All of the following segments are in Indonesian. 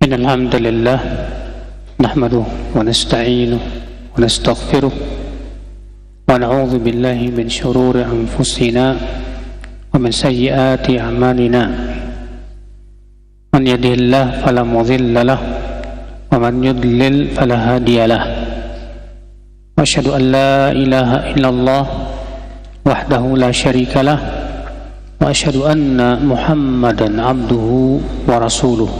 إن الحمد لله نحمده ونستعينه ونستغفره ونعوذ بالله من شرور أنفسنا ومن سيئات أعمالنا من يهده الله فلا مضل له ومن يضلل فلا هادي له وأشهد أن لا إله إلا الله وحده لا شريك له وأشهد أن محمدا عبده ورسوله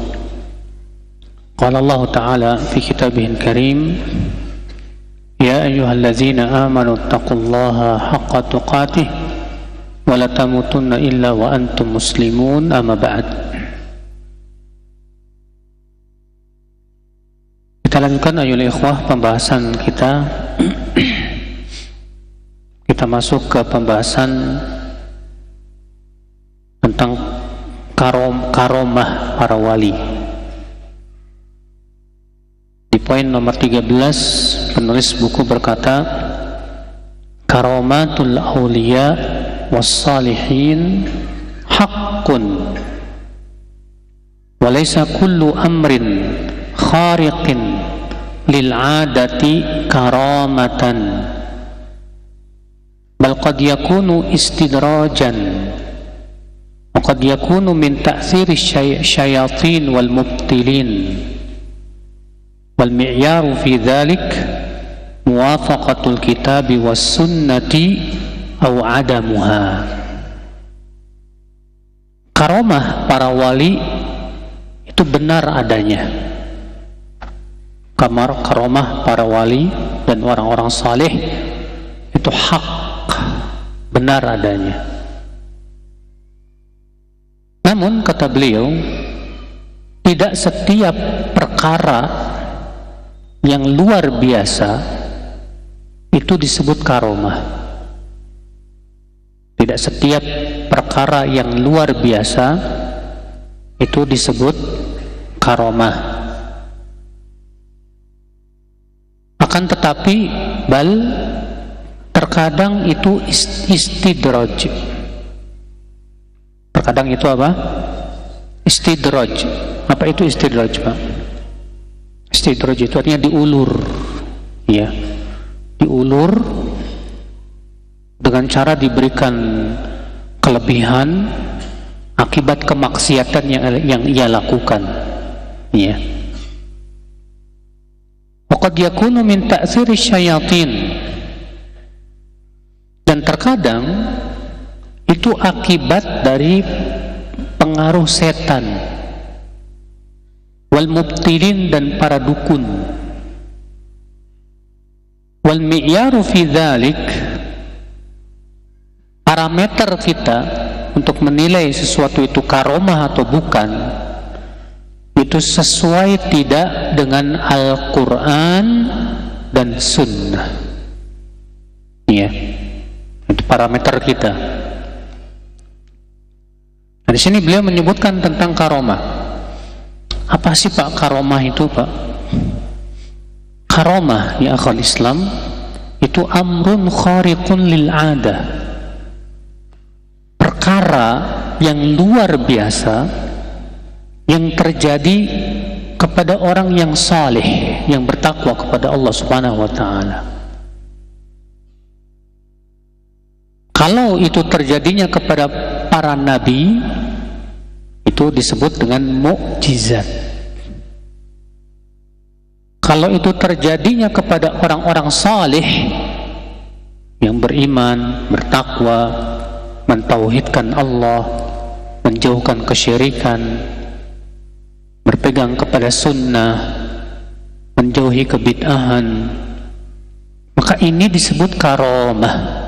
قال الله تعالى في كتابه الكريم يا أيها الذين آمنوا اتقوا الله حق تقاته ولا تموتن إلا وأنتم مسلمون أما بعد. Kita lanjutkan ayol ikhwah pembahasan kita. Kita masuk ke pembahasan tentang karomah para wali. Di poin nomor 13 penulis buku berkata, karamatul awliya wassalihin haqqun walaysa kullu amrin khariqin lil adati karamatan bal qad yakunu istidrajan wa qad yakunu min ta'thiri syayatin wal mubtilin wal mi'yaru fi dhalik muwafaqatul kitabi was sunnati aw adamuha. Karamah para wali itu benar adanya. Karamah para wali dan orang-orang saleh itu hak, benar adanya. Namun kata beliau, tidak setiap perkara yang luar biasa itu disebut karomah. Tidak setiap perkara yang luar biasa itu disebut karomah. Akan tetapi terkadang itu istidraj. Terkadang itu apa? Istidraj. Apa itu istidraj, Pak? Istidraj itu artinya diulur, ya, diulur dengan cara diberikan kelebihan akibat kemaksiatan yang ia lakukan, ya. Waqad yakunu min ta'thiri syayatin, dan terkadang itu akibat dari pengaruh setan, wal mubtilin dan para dukun. Wal mi'yaru fi dzalik, parameter kita untuk menilai sesuatu itu karomah atau bukan itu sesuai tidak dengan Al-Quran dan Sunnah, ya, itu parameter kita. Nah, di sini beliau menyebutkan tentang karomah. Apa sih Pak karomah itu, Pak? Karomah ya akhal Islam itu amrun khariqun lil adah, perkara yang luar biasa yang terjadi kepada orang yang saleh, yang bertakwa kepada Allah Subhanahu wa taala. Kalau itu terjadinya kepada para nabi, itu disebut dengan mukjizat. Kalau itu terjadinya kepada orang-orang saleh yang beriman, bertakwa, mentauhidkan Allah, menjauhkan kesyirikan, berpegang kepada sunnah, menjauhi kebid'ahan, maka ini disebut karomah.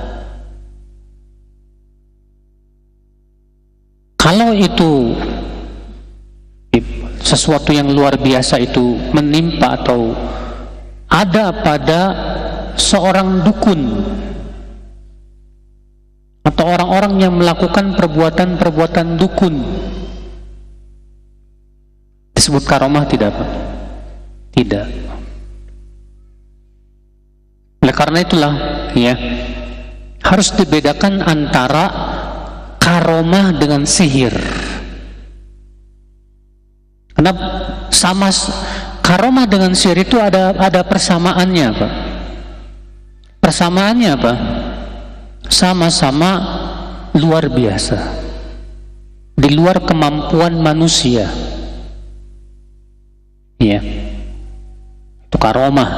Kalau itu sesuatu yang luar biasa itu menimpa atau ada pada seorang dukun atau orang-orang yang melakukan perbuatan-perbuatan dukun, disebut karomah tidak, Pak? Tidak. Oleh karena itulah, ya, harus dibedakan antara karomah dengan sihir. Karena Sama karomah dengan sihir itu ada persamaannya, Pak. Persamaannya apa? Sama-sama luar biasa, di luar kemampuan manusia. Iya, itu karomah,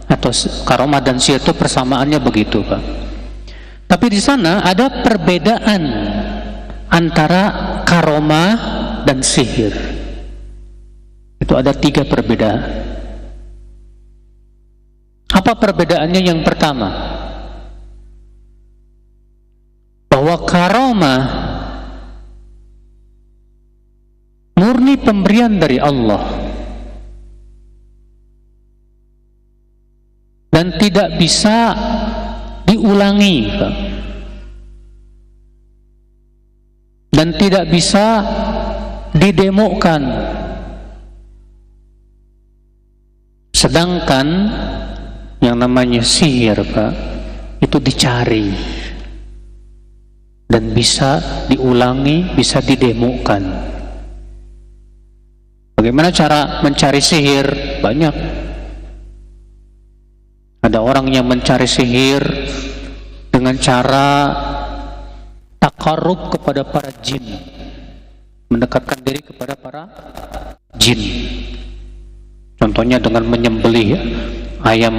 atau karomah dan sihir itu persamaannya begitu, Pak. Tapi di sana ada perbedaan antara karomah dan sihir. Itu ada 3 perbedaan. Apa perbedaannya? Yang pertama, bahwa karomah murni pemberian dari Allah dan tidak bisa diulangi, Pak. Dan tidak bisa didemokan. Sedangkan yang namanya sihir, Pak, itu dicari dan bisa diulangi, bisa didemokan. Bagaimana cara mencari sihir? Banyak. Ada orang yang mencari sihir dengan cara takarub kepada para jin, mendekatkan diri kepada para jin. Contohnya dengan menyembelih ayam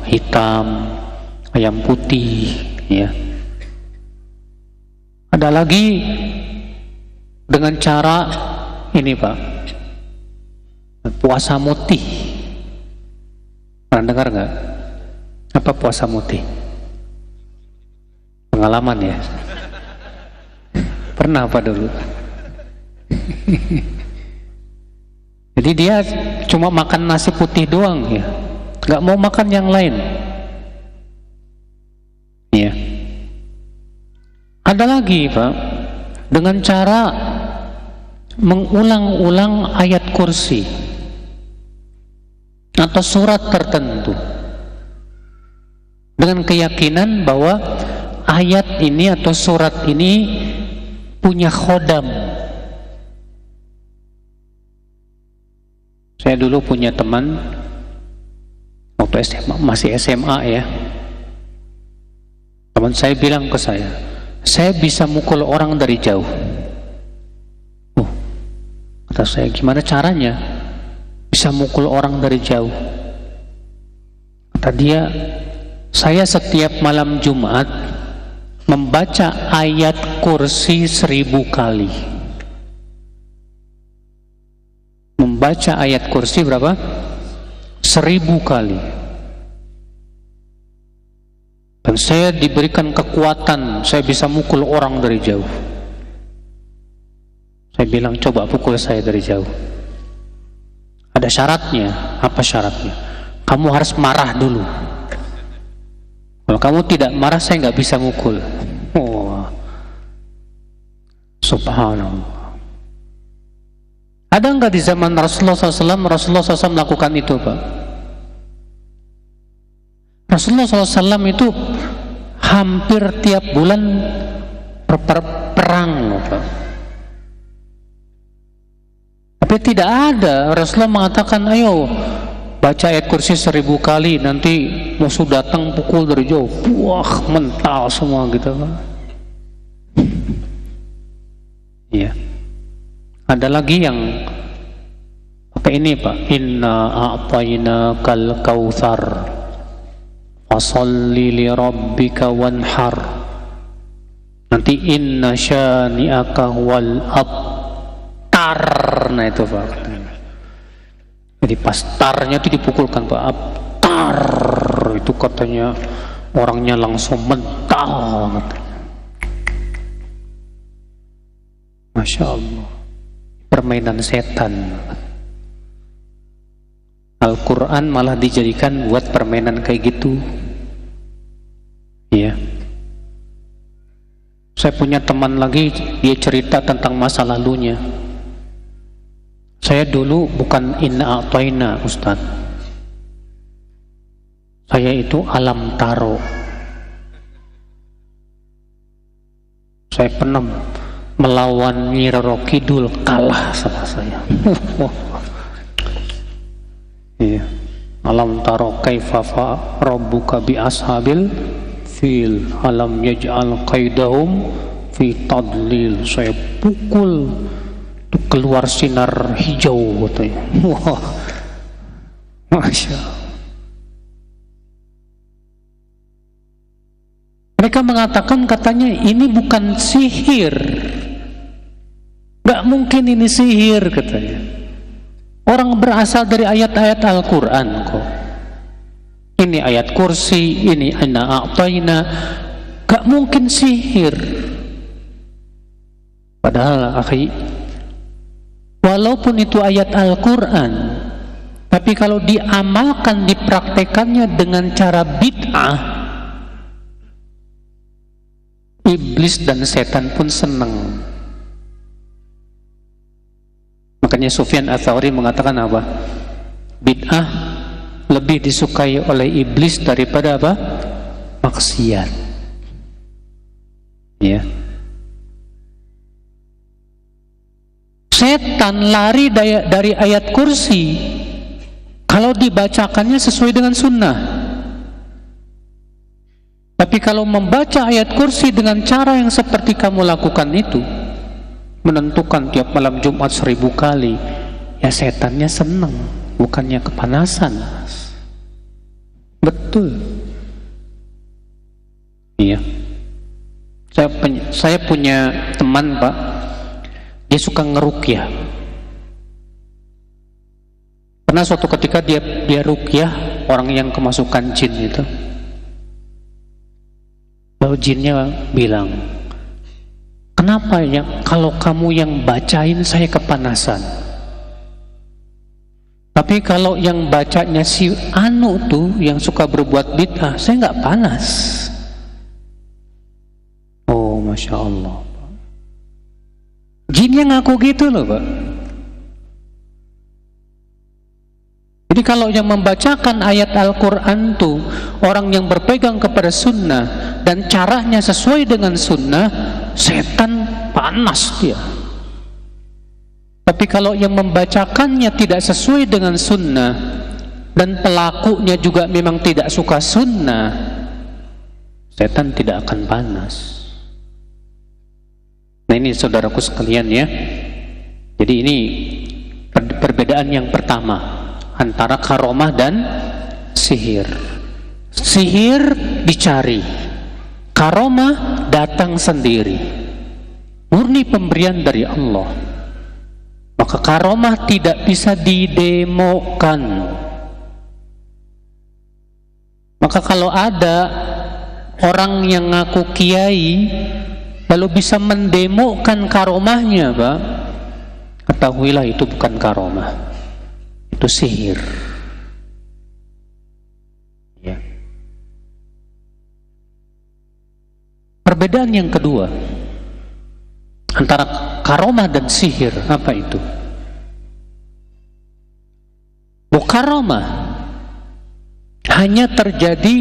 hitam, ayam putih, ya. Ada lagi dengan cara ini, Pak, puasa mutih. Pernah dengar nggak? Apa puasa mutih? Pengalaman ya? Pernah apa dulu? Jadi dia cuma makan nasi putih doang, ya, nggak mau makan yang lain. Ya. Ada lagi, Pak, dengan cara mengulang-ulang ayat kursi atau surat tertentu dengan keyakinan bahwa ayat ini atau surat ini punya khodam. Saya dulu punya teman waktu SMA, masih SMA ya. Teman saya bilang ke saya bisa mukul orang dari jauh. Oh, kata saya, gimana caranya bisa mukul orang dari jauh? Kata dia, saya setiap malam Jumat membaca ayat kursi 1000 kali. Membaca ayat kursi berapa? 1000 kali. Dan saya diberikan kekuatan, saya bisa mukul orang dari jauh. Saya bilang, coba pukul saya dari jauh. Ada syaratnya. Apa syaratnya? Kamu harus marah dulu. Kalau kamu tidak marah, saya nggak bisa mukul. Oh, subhanallah. Ada nggak di zaman Rasulullah SAW melakukan itu, Pak? Rasulullah SAW itu hampir tiap bulan perang, Pak. Tapi tidak ada Rasulullah mengatakan, ayo baca ayat kursi 1000 kali, nanti musuh datang pukul dari jauh, wah, mental semua gitu, Pak. Iya. Ada lagi yang pakai ini, Pak, inna a'tainakal kautsar fasalli li rabbika wanhar. Nanti inna syani'aka wal abtar. Nah itu, Pak. Jadi pas tarnya itu dipukulkan, Pak. Abtar itu katanya orangnya langsung mental. Masya Allah. Permainan setan. Al-Quran malah dijadikan buat permainan kayak gitu. Iya. Saya punya teman lagi, dia cerita tentang masa lalunya. Saya dulu bukan inna a'taina, Ustaz. Saya itu alam taro. Saya pernah melawan Nyi Roro Kidul kalah sama saya. Iya. Alam taro kaifa rabbuka bi ashabil fil alam yaj'al qaidahum fi tadlil. Saya pukul tuh keluar sinar hijau katanya. Wah, masya Allah. Mereka mengatakan katanya ini bukan sihir, gak mungkin ini sihir katanya. Orang berasal dari ayat-ayat Al-Quran kok. Ini ayat kursi, ini inna a'tayna, gak mungkin sihir. Padahal akhi, walaupun itu ayat Al-Quran, tapi kalau diamalkan, dipraktekannya dengan cara bid'ah, iblis dan setan pun senang. Makanya Sufyan Ats-Tsauri mengatakan apa? Bid'ah lebih disukai oleh iblis daripada apa? Maksiat. Ya. Setan lari dari ayat kursi kalau dibacakannya sesuai dengan sunnah. Tapi kalau membaca ayat kursi dengan cara yang seperti kamu lakukan itu, menentukan tiap malam Jumat 1000 kali, ya setannya senang, bukannya kepanasan. Betul. Iya. Saya punya teman, Pak, dia suka ngeruqyah. Pernah suatu ketika dia ruqyah orang yang kemasukan jin itu. Lalu jinnya bilang, kenapa ya kalau kamu yang bacain saya kepanasan, tapi kalau yang bacanya si anu tuh yang suka berbuat bid'ah saya nggak panas. Oh, masya Allah, jinnya ngaku gitu loh, Pak. Jadi kalau yang membacakan ayat Al-Quran tuh orang yang berpegang kepada sunnah dan caranya sesuai dengan sunnah, setan panas dia. Tapi kalau yang membacakannya tidak sesuai dengan sunnah dan pelakunya juga memang tidak suka sunnah, setan tidak akan panas. Nah ini saudaraku sekalian ya. Jadi ini perbedaan yang pertama antara karomah dan sihir. Sihir dicari, karomah datang sendiri, murni pemberian dari Allah. Maka karomah tidak bisa didemokan. Maka kalau ada orang yang ngaku kiai lalu bisa mendemokan karomahnya, Pak, ketahuilah itu bukan karomah, itu sihir. Ya. Perbedaan yang kedua antara karomah dan sihir apa itu? Karomah hanya terjadi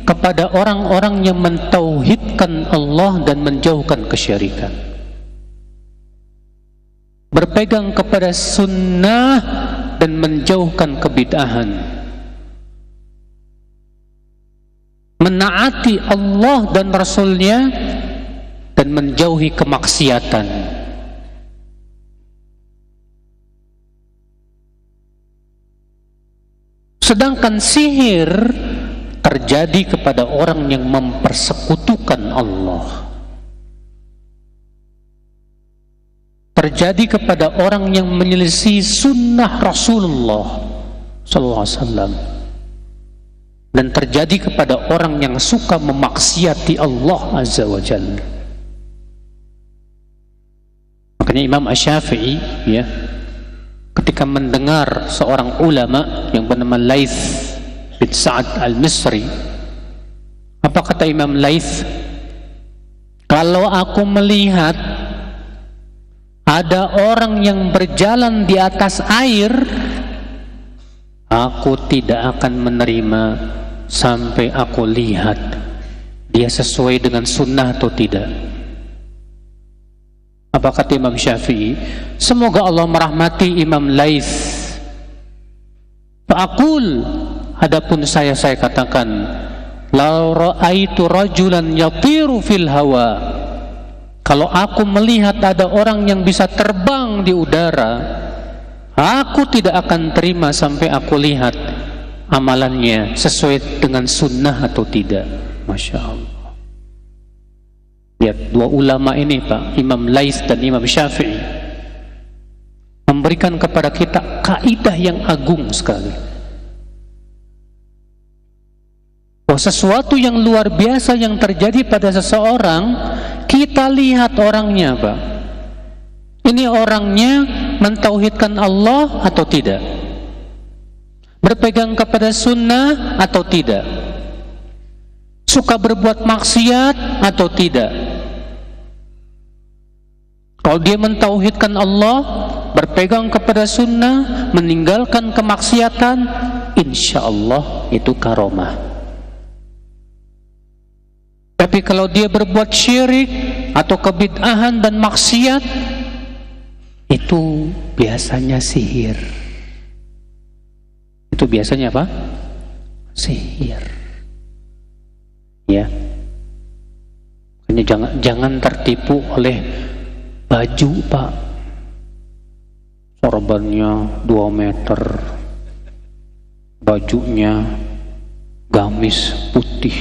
kepada orang-orang yang mentauhidkan Allah dan menjauhkan kesyirikan, berpegang kepada sunnah dan menjauhkan kebid'ahan, menaati Allah dan Rasulnya dan menjauhi kemaksiatan. Sedangkan sihir terjadi kepada orang yang mempersekutukan Allah, terjadi kepada orang yang menyelisih sunnah Rasulullah SAW, dan terjadi kepada orang yang suka memaksiati Allah Azza wa Jalla. Makanya Imam Asy-Syafi'i ya, ketika mendengar seorang ulama yang bernama Laits bin Sa'ad al-Misri, apa kata Imam Laits? Kalau aku melihat ada orang yang berjalan di atas air, aku tidak akan menerima sampai aku lihat dia sesuai dengan sunnah atau tidak. Apa kata Imam Syafi'i? Semoga Allah merahmati Imam Laits. Fa'aqul, adapun saya katakan, la ra'aitu rajulan yatiru fil hawa. Kalau aku melihat ada orang yang bisa terbang di udara, aku tidak akan terima sampai aku lihat amalannya sesuai dengan sunnah atau tidak. Masya Allah. Lihat dua ulama ini Pak, Imam Laits dan Imam Syafi'i, memberikan kepada kita kaidah yang agung sekali. Bahwa sesuatu yang luar biasa yang terjadi pada seseorang, kita lihat orangnya Pak. Ini orangnya mentauhidkan Allah atau tidak? Berpegang kepada sunnah atau tidak? Suka berbuat maksiat atau tidak? Kalau dia mentauhidkan Allah, berpegang kepada sunnah, meninggalkan kemaksiatan, insya Allah itu karomah. Tapi kalau dia berbuat syirik atau kebid'ahan dan maksiat, itu biasanya sihir. Itu biasanya apa? Sihir. Ya. Makanya jangan tertipu oleh baju Pak, sorbannya 2 meter, bajunya gamis putih,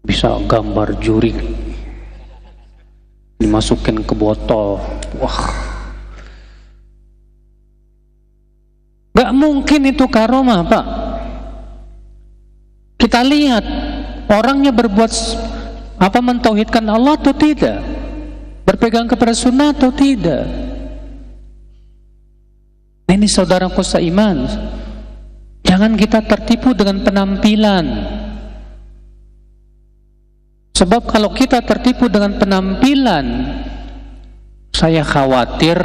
bisa gambar jurik, dimasukin ke botol. Wah, gak mungkin itu karomah Pak. Kita lihat orangnya berbuat apa, mentauhidkan Allah atau tidak, berpegang kepada sunnah atau tidak. Ini saudaraku seiman, jangan kita tertipu dengan penampilan. Sebab kalau kita tertipu dengan penampilan, saya khawatir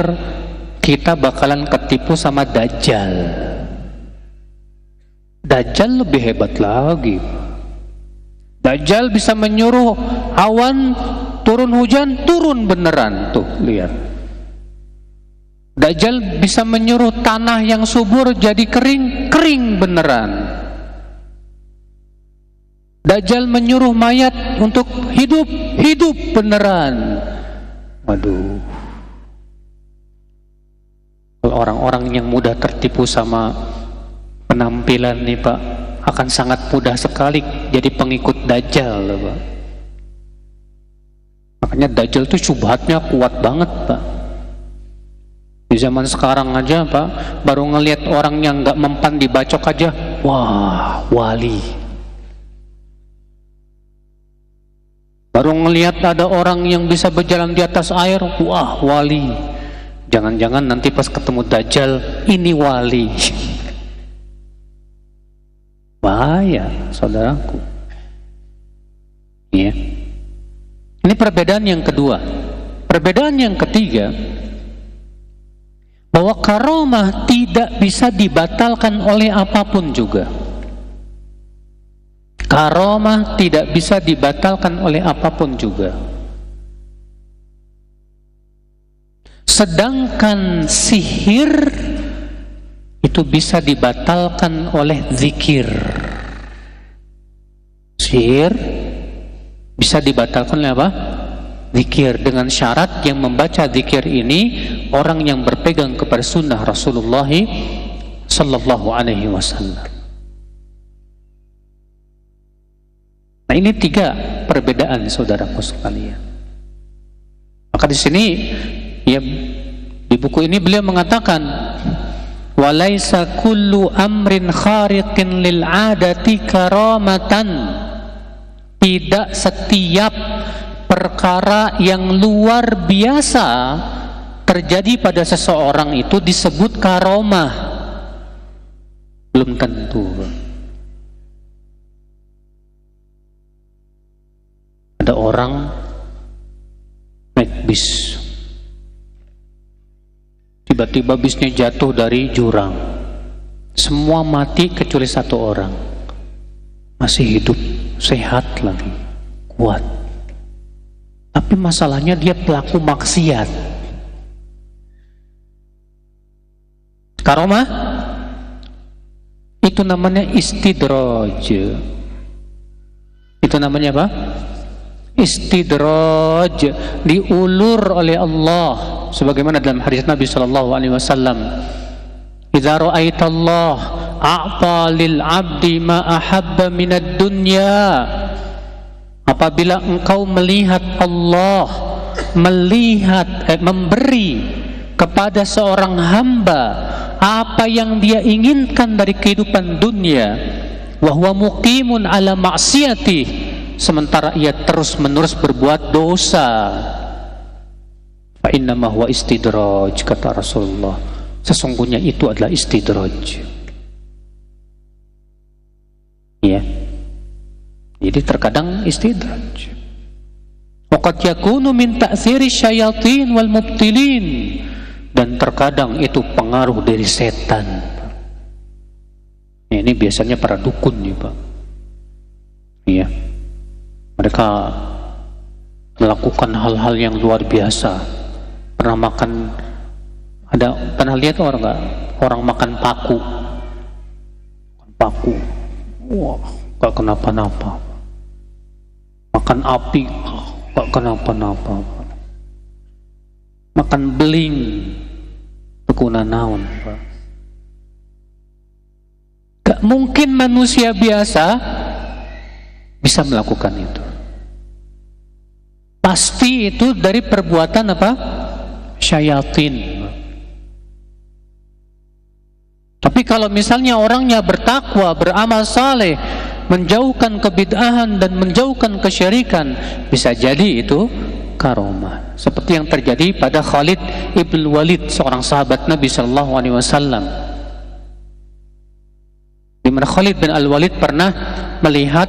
kita bakalan ketipu sama Dajjal. Dajjal lebih hebat lagi. Dajjal bisa menyuruh awan turun hujan, turun beneran. Tuh, lihat. Dajjal bisa menyuruh tanah yang subur jadi kering, kering beneran. Dajjal menyuruh mayat untuk hidup, hidup beneran. Waduh. Orang-orang yang mudah tertipu sama penampilan nih Pak, akan sangat mudah sekali jadi pengikut Dajjal Pak. Makanya Dajjal itu syubhatnya kuat banget Pak. Di zaman sekarang aja Pak, baru ngelihat orang yang nggak mempan dibacok aja, wah wali. Baru ngelihat ada orang yang bisa berjalan di atas air, wah wali. Jangan-jangan nanti pas ketemu Dajjal, ini wali. Bahaya, saudaraku. Ya. Ini perbedaan yang kedua. Perbedaan yang ketiga, bahwa karomah tidak bisa dibatalkan oleh apapun juga. Karomah tidak bisa dibatalkan oleh apapun juga. Sedangkan sihir itu bisa dibatalkan oleh zikir. Sihir bisa dibatalkan oleh apa? Zikir, dengan syarat yang membaca zikir ini orang yang berpegang kepada sunnah Rasulullah sallallahu alaihi wasallam. Nah, ini 3 perbedaan saudaraku sekalian. Maka di sini ya, di buku ini beliau mengatakan, walaisa kullu amrin khariqin lil adati karamatan. Tidak setiap perkara yang luar biasa terjadi pada seseorang itu disebut karomah. Belum tentu. Ada orang naik bis, tiba-tiba bisnya jatuh dari jurang, semua mati kecuali 1 orang masih hidup, sehat lagi, kuat. Tapi masalahnya dia pelaku maksiat. Karomah itu namanya istidraj. Itu namanya apa? Istidraj, diulur oleh Allah, sebagaimana dalam hadis Nabi sallallahu alaihi wasallam, "Idza ra'aita Allah a'ta lil 'abdi ma ahabba minad dunya." Apabila engkau melihat Allah memberi kepada seorang hamba apa yang dia inginkan dari kehidupan dunia, wa huwa muqimun ala ma'siyati, sementara ia terus-menerus berbuat dosa, fa innama huwa istidraj, kata Rasulullah, sesungguhnya itu adalah istidraj. Ya. Jadi terkadang istidraj. Waqad yakunu min ta'thiri syayatin wal mubtilin, dan terkadang itu pengaruh dari setan. Ini biasanya para dukun nih, Pak. Iya. Mereka melakukan hal-hal yang luar biasa. Pernah lihat orang nggak? Orang makan paku. Wah, nggak kenapa-napa. Makan api, nggak kenapa-napa. Makan beling, tekuna naon, Pak. Gak mungkin manusia biasa bisa melakukan itu. Pasti itu dari perbuatan apa? Syayatin. Tapi kalau misalnya orangnya bertakwa, beramal saleh, menjauhkan kebid'ahan dan menjauhkan kesyirikan, bisa jadi itu karomah. Seperti yang terjadi pada Khalid ibn Walid, seorang sahabat Nabi sallallahu alaihi wasallam. Di mana Khalid bin Al-Walid pernah melihat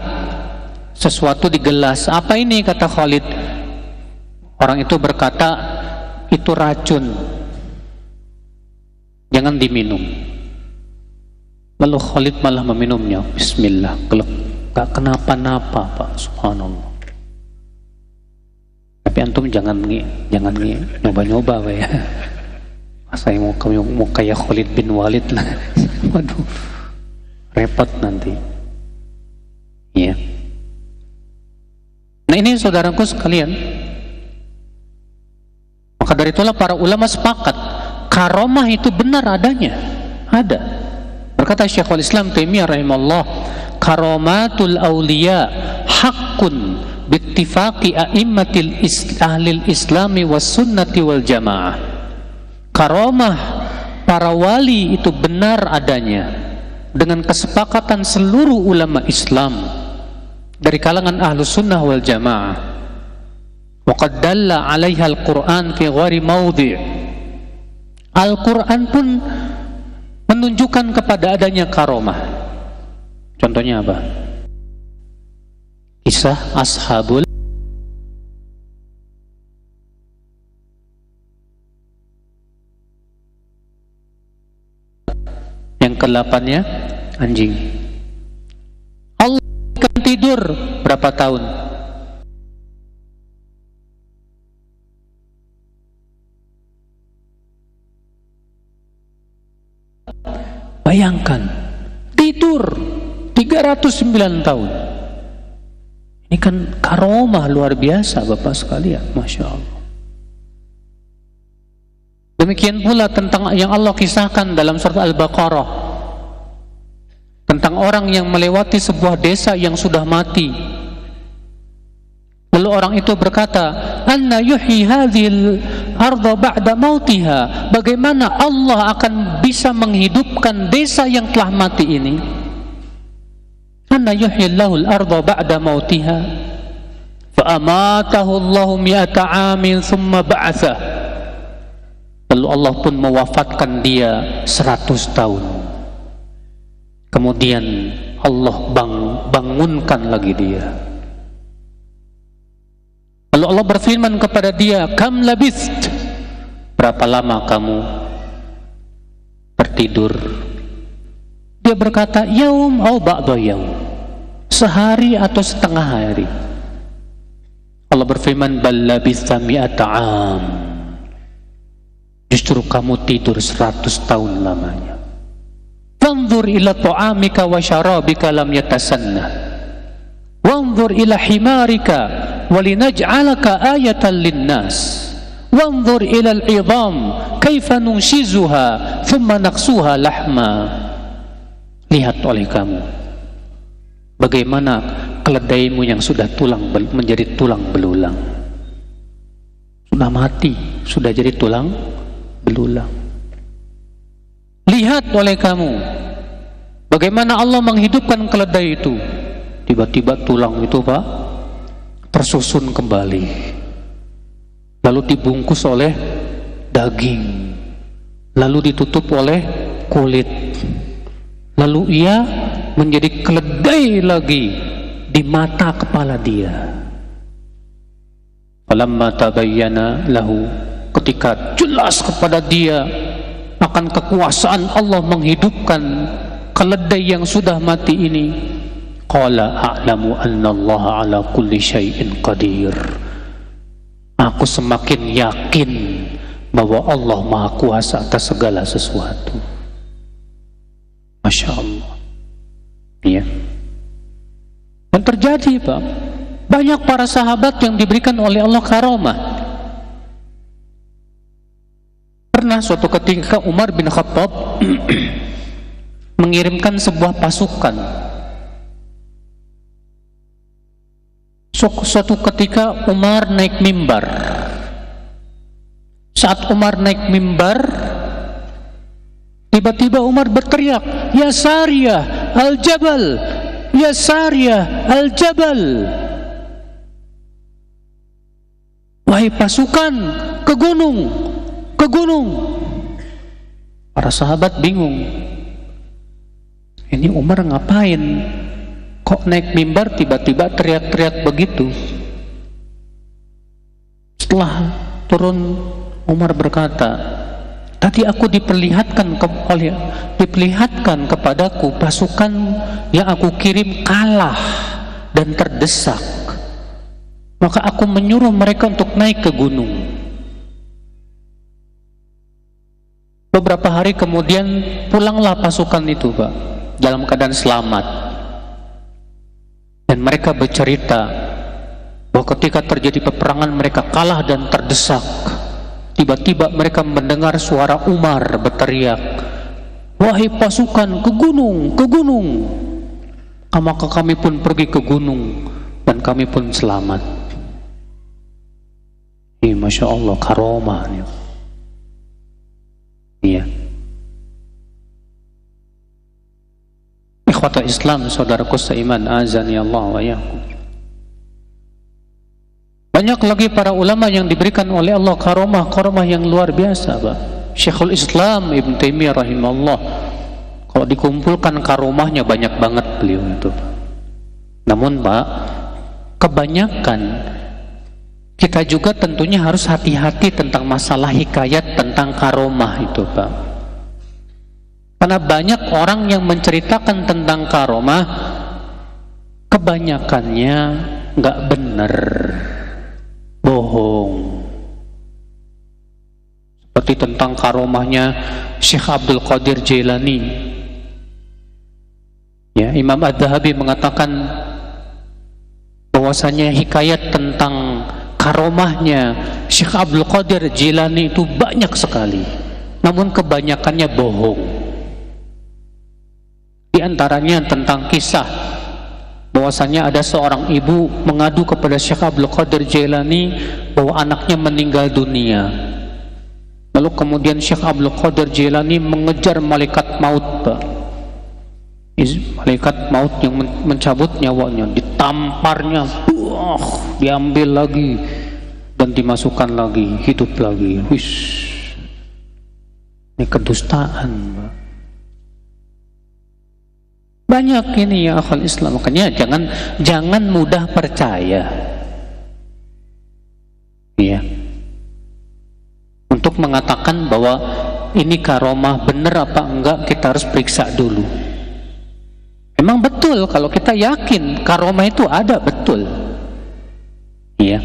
sesuatu di gelas. Apa ini, kata Khalid? Orang itu berkata, itu racun, jangan diminum. Lalu Khalid malah meminumnya. Bismillah, gak kenapa-napa, Pak. Subhanallah. Tapi antum jangan nyoba-nyoba, Pak, ya. Masa mau kayak Khalid bin Walid lah. Waduh, repot nanti. Ya. Nah, ini saudaraku sekalian, maka dari itulah para ulama sepakat karomah itu benar adanya, ada. Berkata Syekhul Islam Taimiyah rahimahullah, karomatul awliya haqqun bittifaqi a'immatil ahlil islami was sunnati wal jamaah. Karomah para wali itu benar adanya dengan kesepakatan seluruh ulama Islam dari kalangan ahlus sunnah wal jamaah. Wa qad dalla 'alaiha al-Qur'an fi ghairi mawdi'. Al-Qur'an pun menunjukkan kepada adanya karomah. Contohnya apa? Kisah ashabul yang ke-8-nya anjing. Allah akan tidur berapa tahun? Bayangkan, tidur 309 tahun. Ini kan karomah luar biasa, Bapak sekalian, Masya Allah. Demikian pula tentang yang Allah kisahkan dalam surat Al-Baqarah, tentang orang yang melewati sebuah desa yang sudah mati. Lalu orang itu berkata, "Anna yuhyi hadhil arda ba'da mautiha." Bagaimana Allah akan bisa menghidupkan desa yang telah mati ini? Anna yuhyi Allahul arda ba'da mautiha. Fa amatahu Allahu mi'ata 'amin thumma ba'atha. Lalu Allah pun mewafatkan dia 100 tahun. Kemudian Allah bangunkan lagi dia. Lalu Allah berfirman kepada dia, "Kam labist?" Berapa lama kamu tertidur? Dia berkata, "Yaum au ba'da yaum." Sehari atau setengah hari. Allah berfirman, bal labitha mi'ata am. Justru kamu tidur 100 tahun lamanya. Wanzur ila ta'amika wa syarabika lam yatasanna. Wanzur ila himarika walinaj'alaka ayatan linnas. Wanzur ila al-'idham kaifa nunshizuha thumma naqsuha lahma. Lihat oleh kamu bagaimana keledaimu yang sudah menjadi tulang belulang. Sudah mati, sudah jadi tulang belulang. Lihat oleh kamu bagaimana Allah menghidupkan keledai itu. Tiba-tiba tulang itu Pak tersusun kembali, lalu dibungkus oleh daging, lalu ditutup oleh kulit, lalu ia menjadi keledai lagi di mata kepala dia. Falamma tabayyana lahu, ketika jelas kepada dia akan kekuasaan Allah menghidupkan keledai yang sudah mati ini, qala a'lamu annallaha ala kulli syai'in qadir. Aku semakin yakin bahwa Allah Maha Kuasa atas segala sesuatu. Masya Allah. Ya. Dan terjadi Pak, banyak para sahabat yang diberikan oleh Allah karamah. Pernah suatu ketika Umar bin Khattab mengirimkan sebuah pasukan. Suatu ketika Umar naik mimbar. Saat Umar naik mimbar, tiba-tiba Umar berteriak, "Ya Sariyah al-Jabal, ya Sariyah al-Jabal." Wahai pasukan, ke gunung, ke gunung. Para sahabat bingung. Ini Umar ngapain? Kok naik mimbar tiba-tiba teriak-teriak begitu? Setelah turun, Umar berkata, tadi aku diperlihatkan kepadaku pasukan yang aku kirim kalah dan terdesak. Maka aku menyuruh mereka untuk naik ke gunung. Beberapa hari kemudian pulanglah pasukan itu Pak, dalam keadaan selamat. Dan mereka bercerita bahwa ketika terjadi peperangan mereka kalah dan terdesak. Tiba-tiba mereka mendengar suara Umar berteriak, "Wahai pasukan, ke gunung, ke gunung." Maka kami pun pergi ke gunung dan kami pun selamat. Masya Allah, karomah. Iya. Ikhwata Islam, saudaraku seiman, azani Allah wa iyyakum. Banyak lagi para ulama yang diberikan oleh Allah karomah yang luar biasa Pak. Syekhul Islam Ibn Taimiyah rahimahullah, kalau dikumpulkan karomahnya banyak banget beliau itu. Namun Pak, kebanyakan kita juga tentunya harus hati-hati tentang masalah hikayat tentang karomah itu Pak. Karena banyak orang yang menceritakan tentang karomah, kebanyakannya nggak benar, bohong. Seperti tentang karomahnya Syekh Abdul Qadir Jailani. Ya, Imam Adz-Dzahabi mengatakan bahwasanya hikayat tentang karomahnya Syekh Abdul Qadir Jailani itu banyak sekali, namun kebanyakannya bohong. Di antaranya tentang kisah bahwasanya ada seorang ibu mengadu kepada Syekh Abdul Qadir Jailani bahwa anaknya meninggal dunia. Lalu kemudian Syekh Abdul Qadir Jailani mengejar malaikat maut Pak. Malaikat maut yang mencabut nyawanya, ditamparnya, diambil lagi dan dimasukkan lagi, hidup lagi. Ini kedustaan Pak. Banyak ini ya akhwal Islam. Makanya jangan mudah percaya. Iya. Untuk mengatakan bahwa ini karomah benar apa enggak, kita harus periksa dulu. Emang betul kalau kita yakin karomah itu ada, betul. Ya.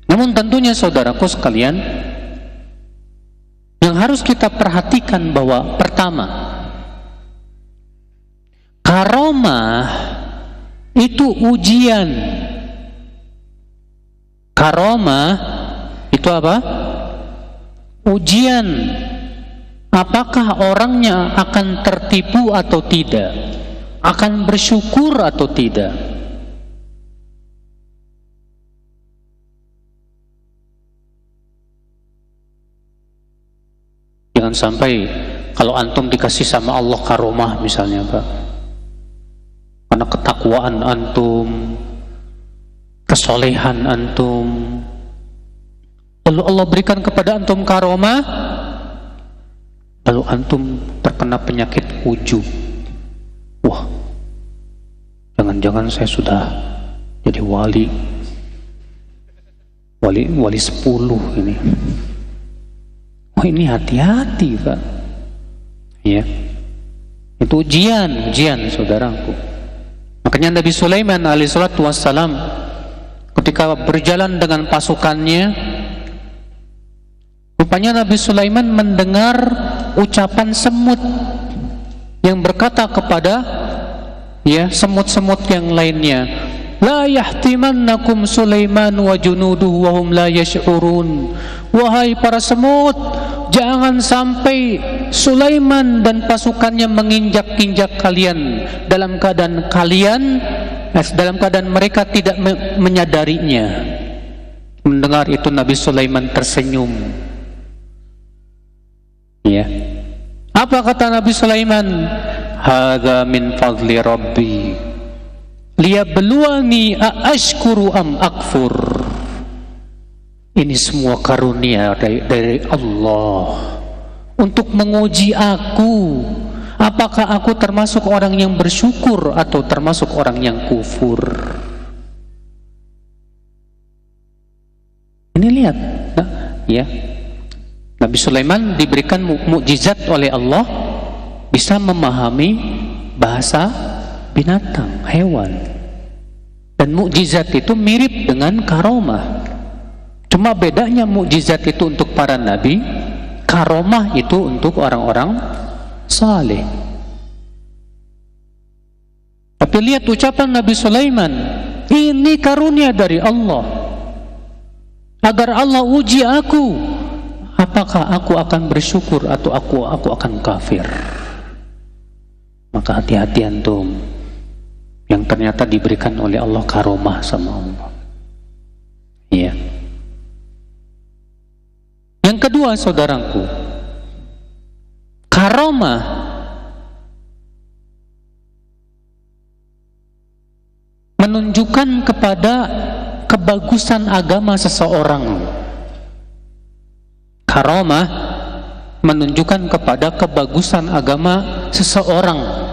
Namun tentunya saudaraku sekalian, yang harus kita perhatikan bahwa pertama, karomah itu ujian. Karomah itu apa? Ujian. Apakah orangnya akan tertipu atau tidak? Akan bersyukur atau tidak? Jangan sampai kalau antum dikasih sama Allah karomah misalnya Pak, karena ketakwaan antum, kesolehan antum, lalu Allah berikan kepada antum karomah, lalu antum terkena penyakit ujub. Wah, jangan-jangan saya sudah jadi wali 10 ini. Oh, ini hati-hati Pak. Ya, itu ujian saudaraku. Makanya Nabi Sulaiman alaihissalatu wassalam ketika berjalan dengan pasukannya, rupanya Nabi Sulaiman mendengar ucapan semut yang berkata kepada semut-semut yang lainnya, la yahtimannakum Sulaiman wa junuduhu wa hum la yash'urun. Wahai para semut, jangan sampai Sulaiman dan pasukannya menginjak-injak kalian dalam keadaan mereka tidak menyadarinya. Mendengar itu Nabi Sulaiman tersenyum. Ya. Apa kata Nabi Sulaiman? Hadza min fadli rabbi liyabluwani aashkuru am akfur. Ini semua karunia dari Allah untuk menguji aku, apakah aku termasuk orang yang bersyukur atau termasuk orang yang kufur. Ini lihat, ya, Nabi Sulaiman diberikan mukjizat oleh Allah, bisa memahami bahasa binatang, hewan, dan mukjizat itu mirip dengan karomah. Cuma bedanya mukjizat itu untuk para nabi, karomah itu untuk orang-orang saleh. Tapi lihat ucapan Nabi Sulaiman, ini karunia dari Allah agar Allah uji aku, apakah aku akan bersyukur atau aku akan kafir. Maka hati-hati antum yang ternyata diberikan oleh Allah karomah sama Allah. Iya. Yang kedua saudaraku, karomah menunjukkan kepada kebagusan agama seseorang. Karomah menunjukkan kepada kebagusan agama seseorang.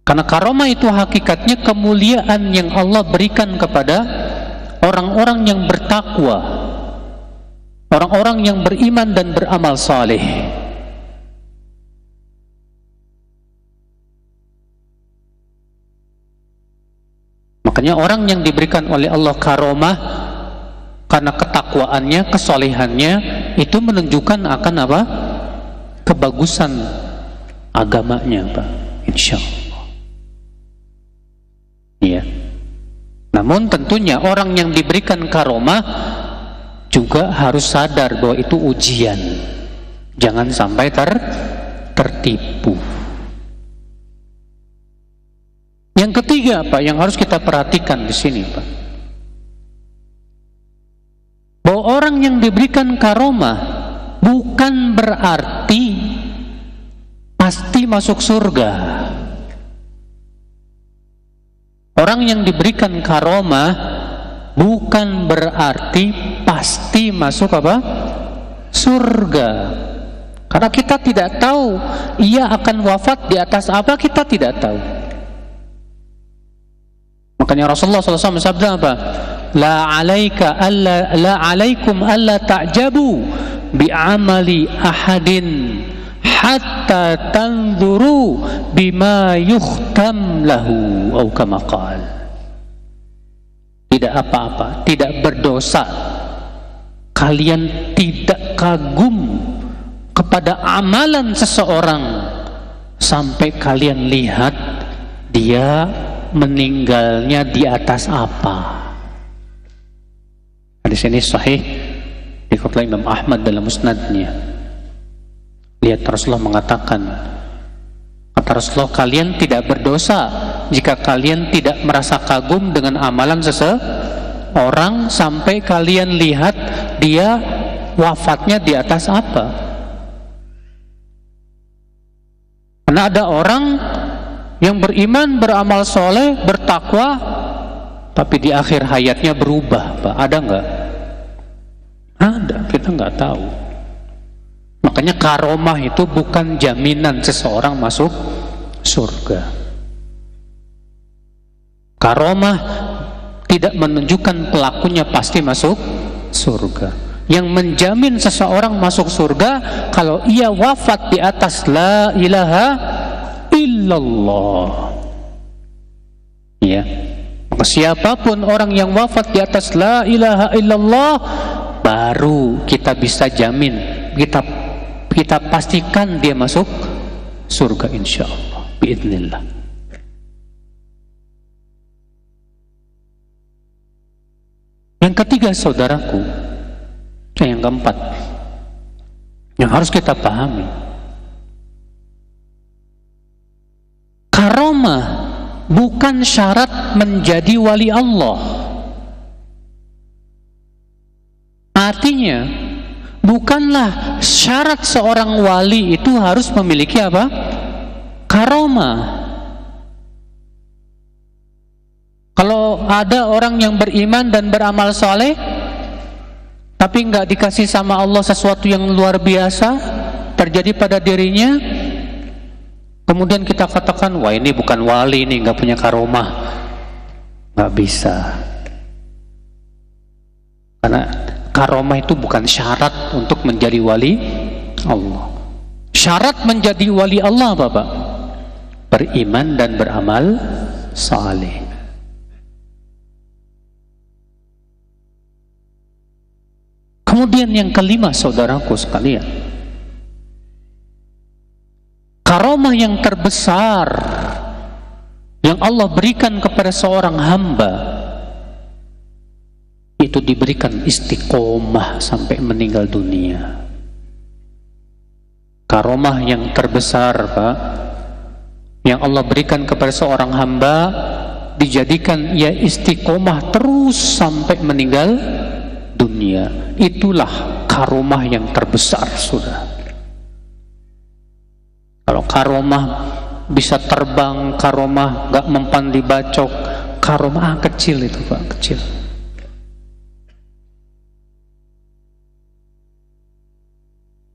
Karena karomah itu hakikatnya kemuliaan yang Allah berikan kepada orang-orang yang bertakwa, orang-orang yang beriman dan beramal saleh. Makanya orang yang diberikan oleh Allah karomah karena ketakwaannya, kesolehannya, itu menunjukkan akan apa? Kebagusan agamanya, Pak. Insya Allah. Ya. Namun tentunya orang yang diberikan karomah juga harus sadar bahwa itu ujian. Jangan sampai tertipu. Yang ketiga, Pak, yang harus kita perhatikan di sini, Pak, bahwa orang yang diberikan karomah bukan berarti pasti masuk surga. Orang yang diberikan karomah bukan berarti pasti masuk apa? Surga. Karena kita tidak tahu ia akan wafat di atas apa, kita tidak tahu. Makanya Rasulullah SAW bersabda apa? La alaikum alla ta'jabu bi'amali ahadin hatta tanzuru bima yukhtam lahu atau kama qala. Tidak apa-apa, tidak berdosa kalian tidak kagum kepada amalan seseorang sampai kalian lihat dia meninggalnya di atas apa. Hadis ini sahih dikeluarkan Imam Ahmad dalam musnadnya. Lihat Rasulullah mengatakan, kata Rasulullah, kalian tidak berdosa jika kalian tidak merasa kagum dengan amalan seseorang sampai kalian lihat dia wafatnya di atas apa. Karena ada orang yang beriman, beramal soleh, bertakwa, tapi di akhir hayatnya berubah, Pak. Ada nggak? Ada, kita nggak tahu. Makanya karomah itu bukan jaminan seseorang masuk surga. Karomah tidak menunjukkan pelakunya pasti masuk surga. Yang menjamin seseorang masuk surga kalau ia wafat di atas la ilaha illallah. Ya. Maka siapapun orang yang wafat di atas la ilaha illallah, baru kita bisa jamin, kita pastikan dia masuk surga insyaallah biidznillah. Yang ketiga saudaraku, yang keempat yang harus kita pahami, karomah bukan syarat menjadi wali Allah. Artinya bukanlah syarat seorang wali itu harus memiliki apa? Karomah. Kalau ada orang yang beriman dan beramal soleh tapi nggak dikasih sama Allah sesuatu yang luar biasa terjadi pada dirinya, kemudian kita katakan, wah ini bukan wali, ini nggak punya karomah. Nggak bisa. Karena karomah itu bukan syarat untuk menjadi wali Allah. Syarat menjadi wali Allah apa, Pak? Beriman dan beramal saleh. Kemudian yang kelima saudaraku sekalian, karomah yang terbesar yang Allah berikan kepada seorang hamba itu diberikan istiqomah sampai meninggal dunia. Karomah yang terbesar, Pak, yang Allah berikan kepada seorang hamba, dijadikan ia istiqomah terus sampai meninggal dunia. Itulah karomah yang terbesar, sudah. Kalau karomah bisa terbang, karomah gak mempan dibacok, karomah kecil itu, Pak, kecil.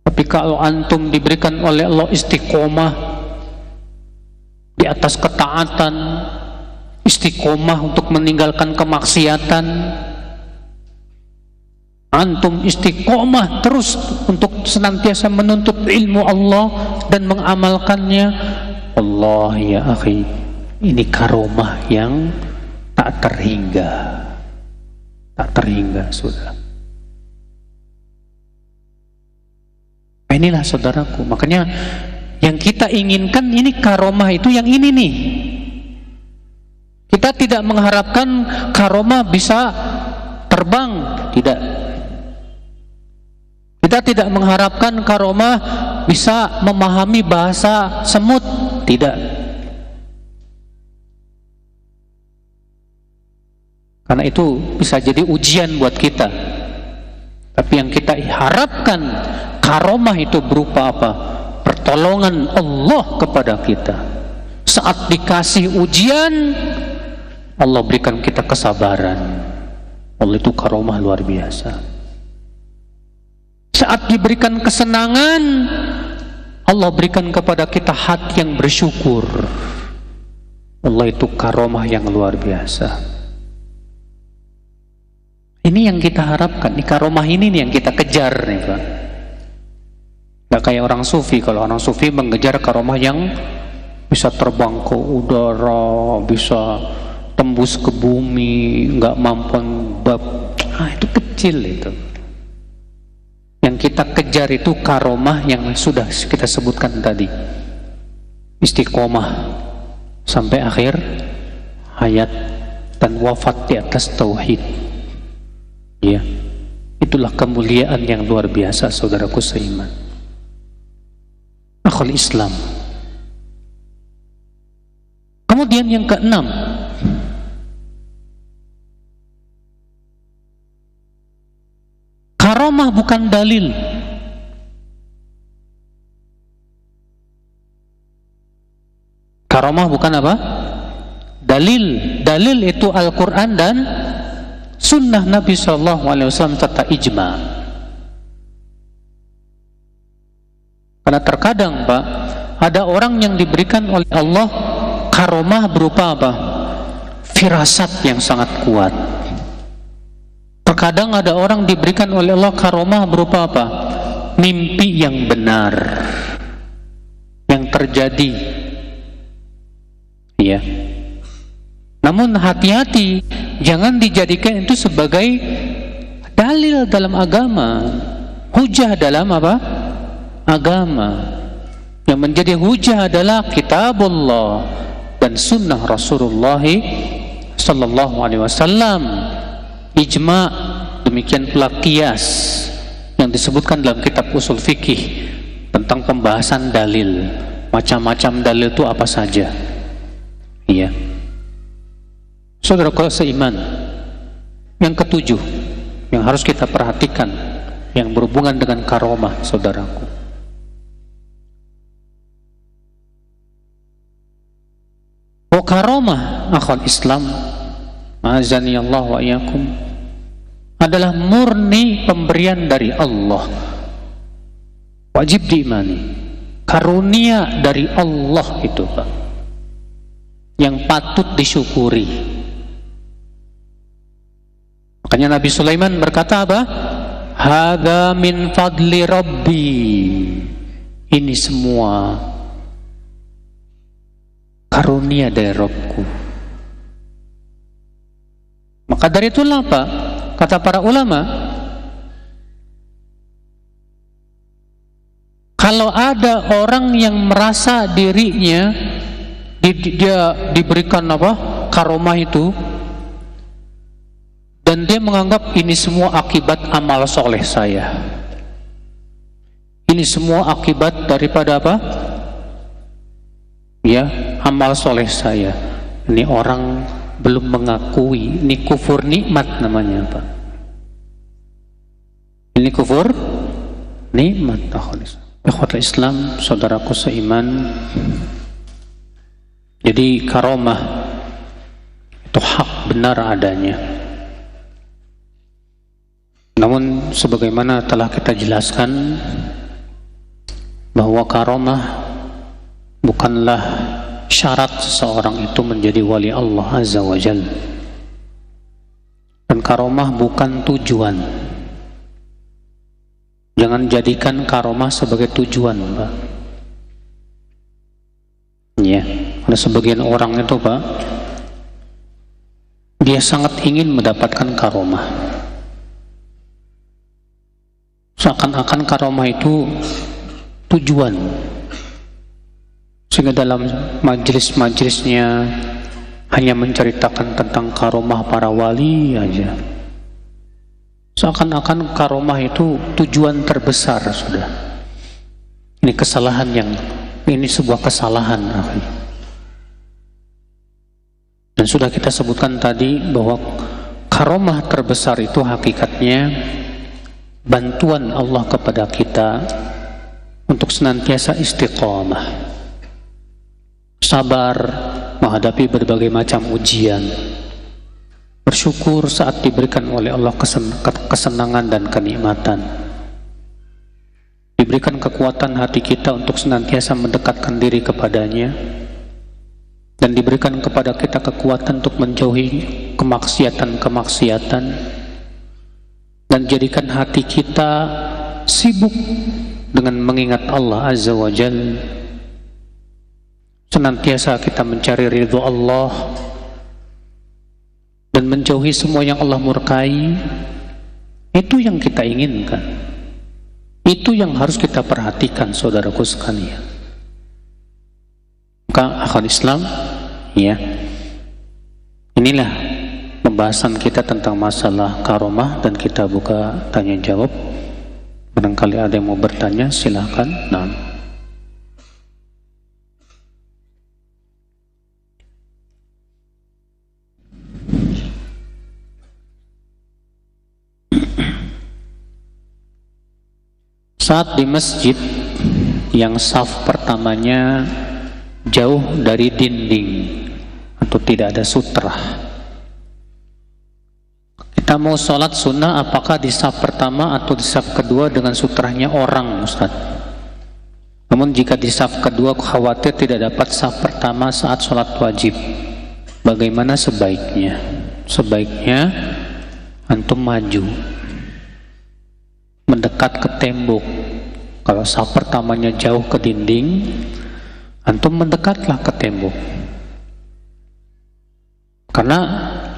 Tapi kalau antum diberikan oleh Allah istiqomah di atas ketaatan, istiqomah untuk meninggalkan kemaksiatan, antum istiqomah terus untuk senantiasa menuntut ilmu Allah dan mengamalkannya, Allah ya akhi, ini karomah yang tak terhingga, sudah. Inilah saudaraku, makanya yang kita inginkan ini karomah itu yang ini nih. Kita tidak mengharapkan karomah bisa terbang, tidak. Kita tidak mengharapkan karomah bisa memahami bahasa semut, tidak. Karena itu bisa jadi ujian buat kita. Tapi yang kita harapkan, karomah itu berupa apa? Pertolongan Allah kepada kita. Saat dikasih ujian, Allah berikan kita kesabaran. Allah itu karomah luar biasa. Saat diberikan kesenangan, Allah berikan kepada kita hati yang bersyukur. Allah itu karomah yang luar biasa. Ini yang kita harapkan, ini karomah ini nih yang kita kejar nih, Pak. Gak Nggak kayak orang sufi. Kalau orang sufi mengejar karomah yang bisa terbang ke udara, bisa tembus ke bumi, nggak mampu itu kecil itu. Yang kita kejar itu karomah yang sudah kita sebutkan tadi, istiqomah sampai akhir hayat dan wafat di atas tauhid. Ya, itulah kemuliaan yang luar biasa, saudaraku seiman. Akhul Islam. Kemudian yang keenam, karomah bukan dalil. Karomah bukan apa? Dalil. Dalil itu Al-Quran dan Sunnah Nabi SAW serta ijma. Karena terkadang Pak, ada orang yang diberikan oleh Allah karomah berupa apa? Firasat yang sangat kuat. Terkadang ada orang diberikan oleh Allah karomah berupa apa? Mimpi yang benar yang terjadi. Ya. Namun hati-hati, jangan dijadikan itu sebagai dalil dalam agama, hujah dalam apa? Agama. Yang menjadi hujah adalah kitabullah dan sunnah Rasulullah sallallahu alaihi wasallam, ijma, demikian pula qiyas yang disebutkan dalam kitab usul fikih tentang pembahasan dalil. Macam-macam dalil itu apa saja. Iya. Saudaraku seiman, yang ketujuh yang harus kita perhatikan yang berhubungan dengan karomah, saudaraku. Karomah akhwat Islam, azani Allah wa iyyakum, adalah murni pemberian dari Allah, wajib diimani. Karunia dari Allah itu Pak, yang patut disyukuri. Makanya Nabi Sulaiman berkata apa? Hadza min fadli Rabbi. Ini semua karunia dari Rabbku. Maka dari itulah Pak, kata para ulama, kalau ada orang yang merasa dirinya dia diberikan apa? Karomah itu, dan dia menganggap ini semua akibat amal soleh saya, ini semua akibat daripada apa? Ya, amal soleh saya. Ini orang belum mengakui, ini kufur nikmat namanya Pak. Ini kufur nikmat. Ikhwatul Islam, saudaraku seiman, jadi karomah itu hak benar adanya. Namun sebagaimana telah kita jelaskan bahwa karomah bukanlah syarat seseorang itu menjadi wali Allah Azza wa Jalla. Dan karomah bukan tujuan. Jangan jadikan karomah sebagai tujuan, Pak. Ya, ada sebagian orang itu, Pak, dia sangat ingin mendapatkan karomah. Seakan-akan karomah itu tujuan, sehingga dalam majelis-majelisnya hanya menceritakan tentang karomah para wali aja. Seakan-akan karomah itu tujuan terbesar sudah. Ini kesalahan ini sebuah kesalahan. Dan sudah kita sebutkan tadi bahwa karomah terbesar itu hakikatnya bantuan Allah kepada kita untuk senantiasa istiqomah, sabar menghadapi berbagai macam ujian, bersyukur saat diberikan oleh Allah kesenangan dan kenikmatan, diberikan kekuatan hati kita untuk senantiasa mendekatkan diri kepadanya, dan diberikan kepada kita kekuatan untuk menjauhi kemaksiatan-kemaksiatan, dan jadikan hati kita sibuk dengan mengingat Allah Azza wa Jalla, senantiasa kita mencari ridho Allah dan menjauhi semua yang Allah murkai. Itu yang kita inginkan, itu yang harus kita perhatikan, saudaraku sekalian. Maka akhwat Islam, ya, inilah pembahasan kita tentang masalah karomah, dan kita buka tanya jawab. Barangkali ada yang mau bertanya, silahkan. Nah, saat di masjid yang saf pertamanya jauh dari dinding atau tidak ada sutra, kita mau sholat sunnah, apakah di saf pertama atau di saf kedua dengan sutranya orang, Ustaz? Namun jika di saf kedua khawatir tidak dapat saf pertama saat sholat wajib, bagaimana sebaiknya? Sebaiknya antum maju, mendekat ke tembok. Kalau saf pertamanya jauh ke dinding, antum mendekatlah ke tembok. Karena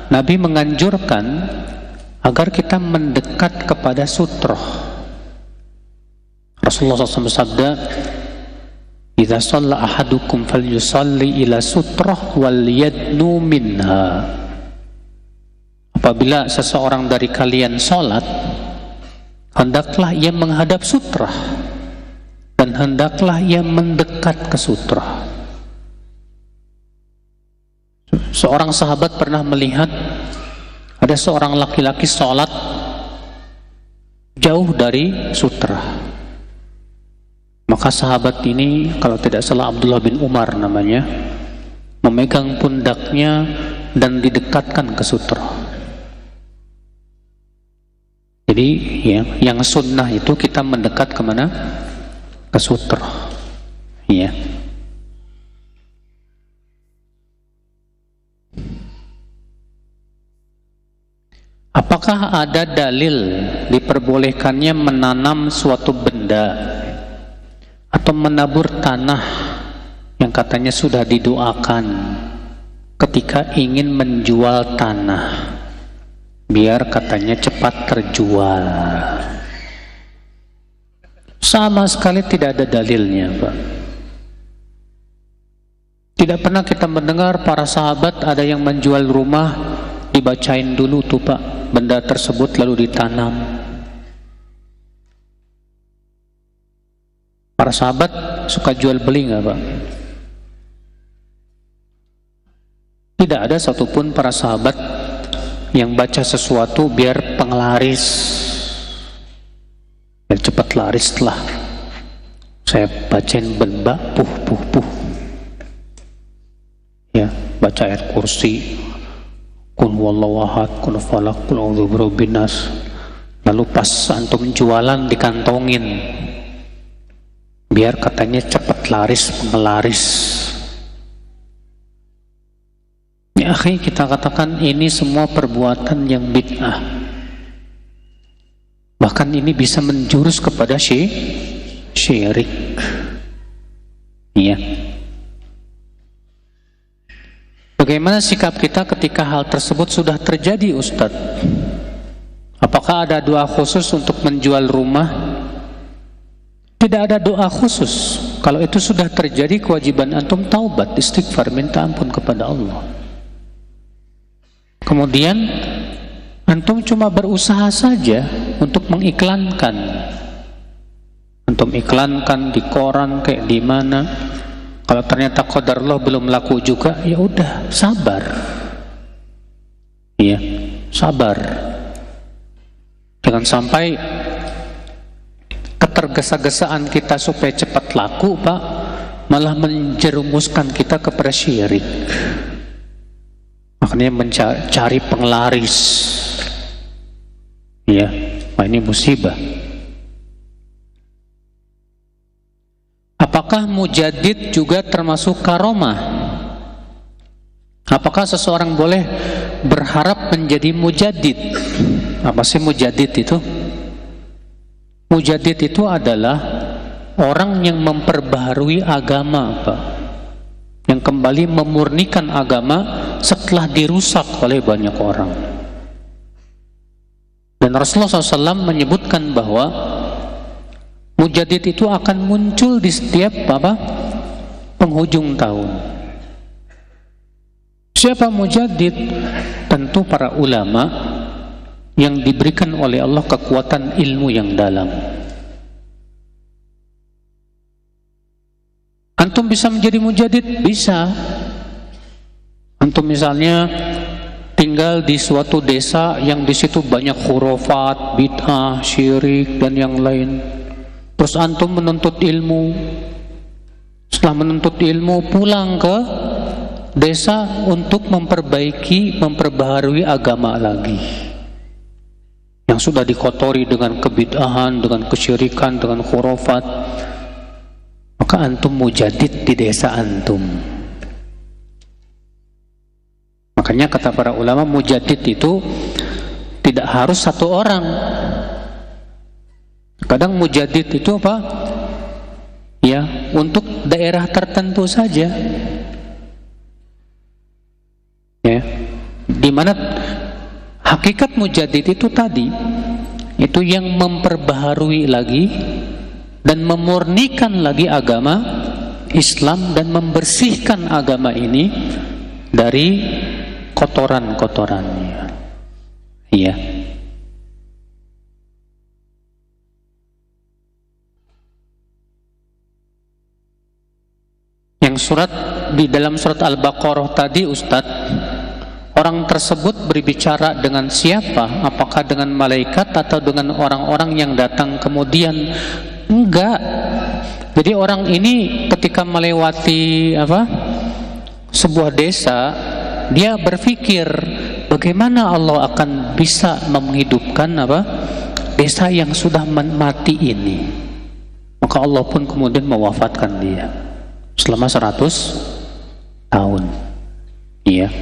Nabi menganjurkan agar kita mendekat kepada sutroh. Rasulullah SAW bersabda, "Idza shalla ahadukum falyusalli ila sutroh wal yadnu minha." Apabila seseorang dari kalian sholat, hendaklah ia menghadap sutrah dan hendaklah ia mendekat ke sutrah. Seorang sahabat pernah melihat ada seorang laki-laki sholat jauh dari sutrah. Maka sahabat ini, kalau tidak salah Abdullah bin Umar namanya, memegang pundaknya dan didekatkan ke sutrah. Jadi ya, yang sunnah itu kita mendekat kemana? Ke sutrah. Ya. Apakah ada dalil diperbolehkannya menanam suatu benda atau menabur tanah yang katanya sudah didoakan ketika ingin menjual tanah, biar katanya cepat terjual? Sama sekali tidak ada dalilnya, Pak. Tidak pernah kita mendengar para sahabat ada yang menjual rumah, dibacain dulu tuh Pak benda tersebut lalu ditanam. Para sahabat suka jual beli nggak, Pak? Tidak ada satupun para sahabat yang baca sesuatu biar penglaris, biar cepat laris lah. Saya bacain benda puh. Ya, baca ayat kursi, kun wallahu ahad, kun falak, kun a'udzu birabbin nas. Lalu pas antum jualan dikantongin, biar katanya cepat laris, penglaris. Ya akhi, kita katakan ini semua perbuatan yang bid'ah. Bahkan ini bisa menjurus kepada syirik. Iya. Bagaimana sikap kita ketika hal tersebut sudah terjadi, Ustadz? Apakah ada doa khusus untuk menjual rumah? Tidak ada doa khusus. Kalau itu sudah terjadi, kewajiban antum taubat, istighfar, minta ampun kepada Allah. Kemudian antum cuma berusaha saja untuk mengiklankan. Antum iklankan di koran kayak di mana. Kalau ternyata qadarullah belum laku juga, ya udah sabar. Iya, sabar. Jangan sampai ketergesa-gesaan kita supaya cepat laku, Pak, malah menjerumuskan kita kepada syirik. Makanya mencari penglaris. Ya, nah ini musibah. Apakah mujaddid juga termasuk karomah? Apakah seseorang boleh berharap menjadi mujaddid? Apa sih mujaddid itu? Mujaddid itu adalah orang yang memperbaharui agama, Pak, yang kembali memurnikan agama setelah dirusak oleh banyak orang. Dan Rasulullah SAW menyebutkan bahwa mujaddid itu akan muncul di setiap penghujung tahun. Siapa mujaddid? Tentu para ulama yang diberikan oleh Allah kekuatan ilmu yang dalam. Antum bisa menjadi mujaddid? Bisa. Antum misalnya tinggal di suatu desa yang di situ banyak khurafat, bid'ah, syirik dan yang lain. Terus antum menuntut ilmu. Setelah menuntut ilmu pulang ke desa untuk memperbaharui agama lagi yang sudah dikotori dengan kebid'ahan, dengan kesyirikan, dengan khurafat. Maka antum mujaddid di desa antum. Makanya kata para ulama, mujaddid itu tidak harus satu orang. Kadang mujaddid itu apa? Ya, untuk daerah tertentu saja. Ya, dimana hakikat mujaddid itu tadi, itu yang memperbaharui lagi dan memurnikan lagi agama Islam dan membersihkan agama ini dari kotoran-kotorannya. Iya. Yang surat di dalam surat Al-Baqarah tadi, Ustadz, orang tersebut berbicara dengan siapa? Apakah dengan malaikat atau dengan orang-orang yang datang kemudian? Enggak. Jadi orang ini ketika melewati sebuah desa, dia berpikir bagaimana Allah akan bisa menghidupkan desa yang sudah mati ini. Maka Allah pun kemudian mewafatkan dia selama 100 tahun. Iya.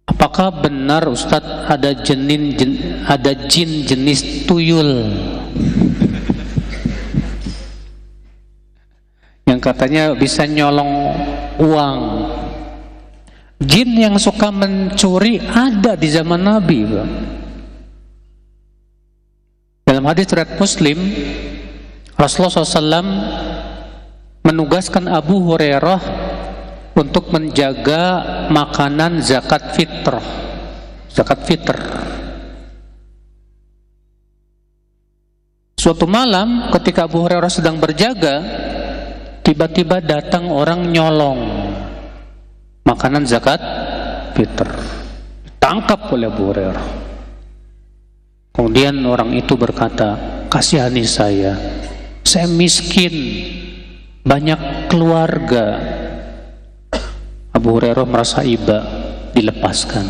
Apakah benar Ustadz ada jin jenis tuyul yang katanya bisa nyolong uang? Jin yang suka mencuri ada di zaman Nabi, Pak. Dalam hadis riwayat Muslim, Rasulullah SAW menugaskan Abu Hurairah untuk menjaga makanan zakat fitr. Suatu malam ketika Abu Hurairah sedang berjaga, tiba-tiba datang orang nyolong makanan zakat fitr. Ditangkap oleh Abu Hurairah. Kemudian orang itu berkata, kasihani saya miskin, banyak keluarga. Abu Hurairah merasa iba, dilepaskan.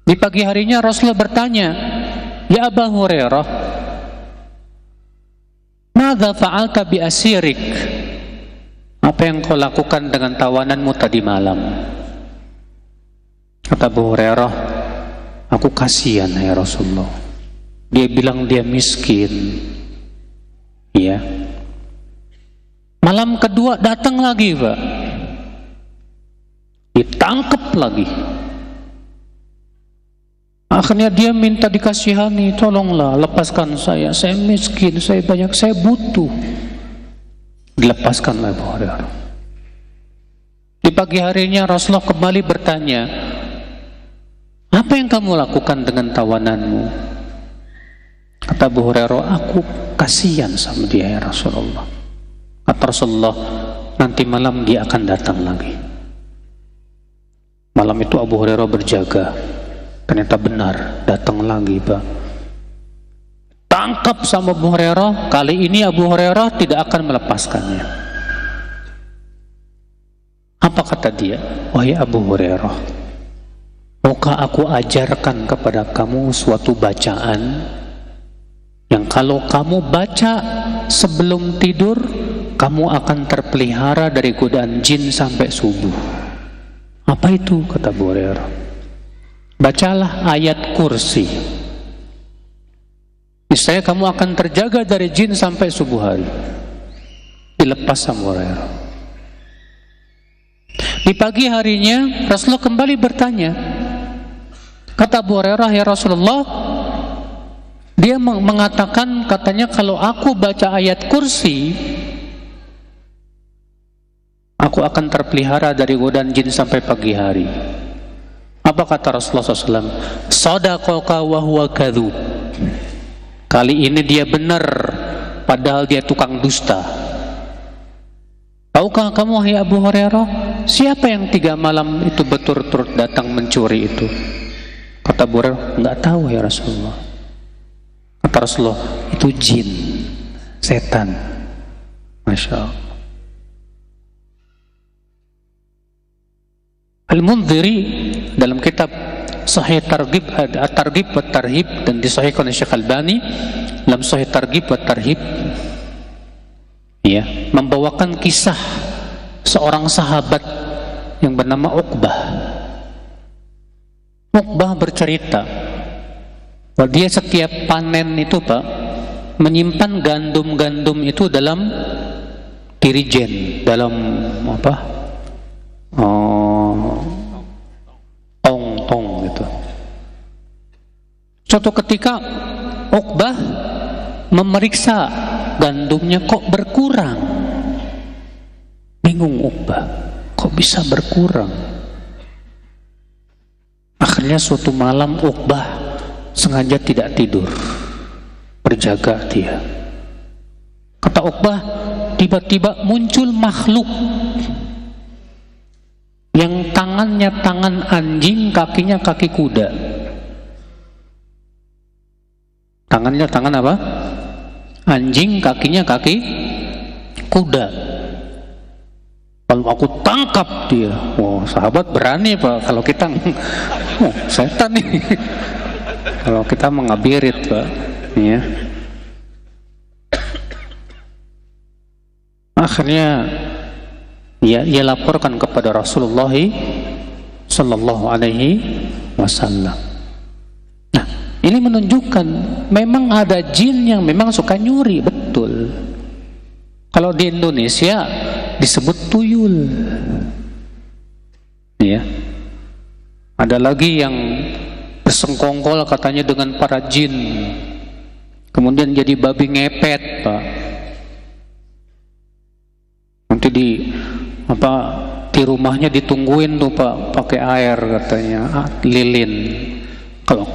Di pagi harinya Rasulullah bertanya, ya Abu Hurairah, madza fa'alta bi asirik? Apa yang kau lakukan dengan tawananmu tadi malam? Kata Abu Hurairah, aku kasihan ya Rasulullah. Dia bilang dia miskin. Ya. Malam kedua datang lagi, Pak. Ditangkap lagi. Akhirnya dia minta dikasihani, tolonglah lepaskan saya miskin, saya butuh. Dilepaskan oleh Abu Hurairah. Di pagi harinya Rasulullah kembali bertanya, apa yang kamu lakukan dengan tawananmu? Kata Abu Hurairah, aku kasihan sama dia ya Rasulullah. Kata Rasulullah, nanti malam dia akan datang lagi. Malam itu Abu Hurairah berjaga. Ternyata benar, datang lagi, Pak. Tangkap sama Abu Hurairah. Kali ini Abu Hurairah tidak akan melepaskannya. Apa kata dia? Wahai Abu Hurairah, maukah aku ajarkan kepada kamu suatu bacaan yang kalau kamu baca sebelum tidur, kamu akan terpelihara dari godaan jin sampai subuh. Apa itu? Kata Abu Hurairah. bacalah ayat kursi. Niscaya kamu akan terjaga dari jin sampai subuh hari. Dilepas sama Hurairah. Di pagi harinya Rasulullah kembali bertanya. Kata Abu Hurairah, ya Rasulullah, dia mengatakan, katanya kalau aku baca ayat kursi, aku akan terpelihara dari godaan jin sampai pagi hari. Apa kata Rasulullah SAW? Sadaqaka wa huwa kadzub. Kali ini dia benar, padahal dia tukang dusta. Tahukah kamu, hai Abu Hurairah, siapa yang 3 malam itu berturut-turut datang mencuri itu? Kata Abu Hurairah, enggak tahu ya Rasulullah. Kata Rasulullah, itu jin, setan. Masya Allah. Al-Mundhiri dalam kitab Sahih Targhib At-Targhib wa Tarhib, dan disahihkan oleh Syekh Albani dalam Sahih Targhib wa Tarhib, ya, membawakan kisah seorang sahabat yang bernama Uqbah. Uqbah bercerita bahwa dia setiap panen itu, Pak, menyimpan gandum-gandum itu dalam dirijen, dalam apa? Tong gitu. Suatu ketika Uqbah memeriksa gandumnya, kok berkurang. Bingung Uqbah, kok bisa berkurang. Akhirnya suatu malam Uqbah sengaja tidak tidur, berjaga dia. Kata Uqbah, tiba-tiba muncul makhluk yang tangannya tangan anjing, kakinya kaki kuda. Tangannya tangan apa? Anjing, kakinya kaki kuda. Kalau aku tangkap dia, oh sahabat berani Pak. Kalau kita, oh setan nih. Kalau kita mengabirit Pak, ya. Akhirnya ia laporkan kepada Rasulullah Sallallahu Alaihi Wasallam. Nah, ini menunjukkan memang ada jin yang memang suka nyuri, betul. Kalau di Indonesia disebut tuyul, ya. Ada lagi yang bersengkongkol katanya dengan para jin, kemudian jadi babi ngepet, Pak. Nanti di rumahnya ditungguin tuh Pak, pakai air katanya, lilin. Kalau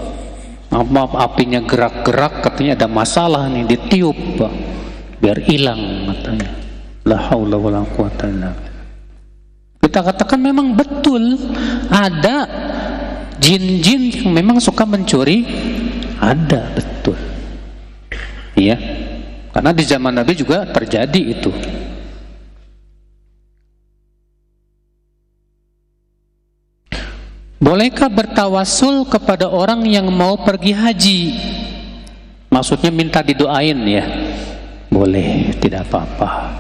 apinya gerak-gerak katanya ada masalah nih, ditiup Pak, biar hilang katanya. La haula wala quwata illa billah. Kita katakan memang betul ada jin-jin yang memang suka mencuri, ada, betul. Iya. Karena di zaman Nabi juga terjadi itu. Bolehkah bertawasul kepada orang yang mau pergi haji? Maksudnya minta didoain ya? Boleh, tidak apa-apa.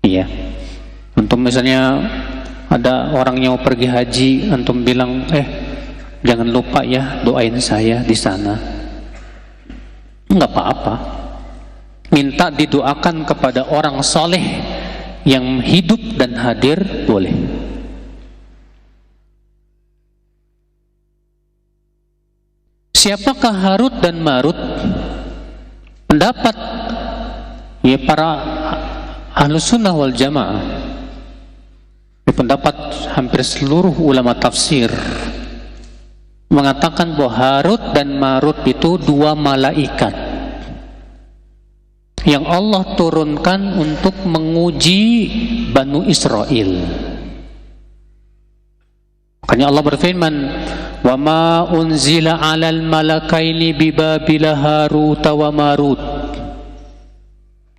Iya. Antum misalnya ada orang yang mau pergi haji, antum bilang, jangan lupa ya doain saya di sana. Enggak apa-apa. Minta didoakan kepada orang soleh yang hidup dan hadir, boleh. Siapakah Harut dan Marut? Pendapat ya para Ahlus Sunnah wal Jamaah, pendapat hampir seluruh ulama tafsir mengatakan bahwa Harut dan Marut itu 2 malaikat yang Allah turunkan untuk menguji Banu Israel. Makanya Allah berfirman, wa ma unzila 'alal malakaini bi Babila Harut wa Marut.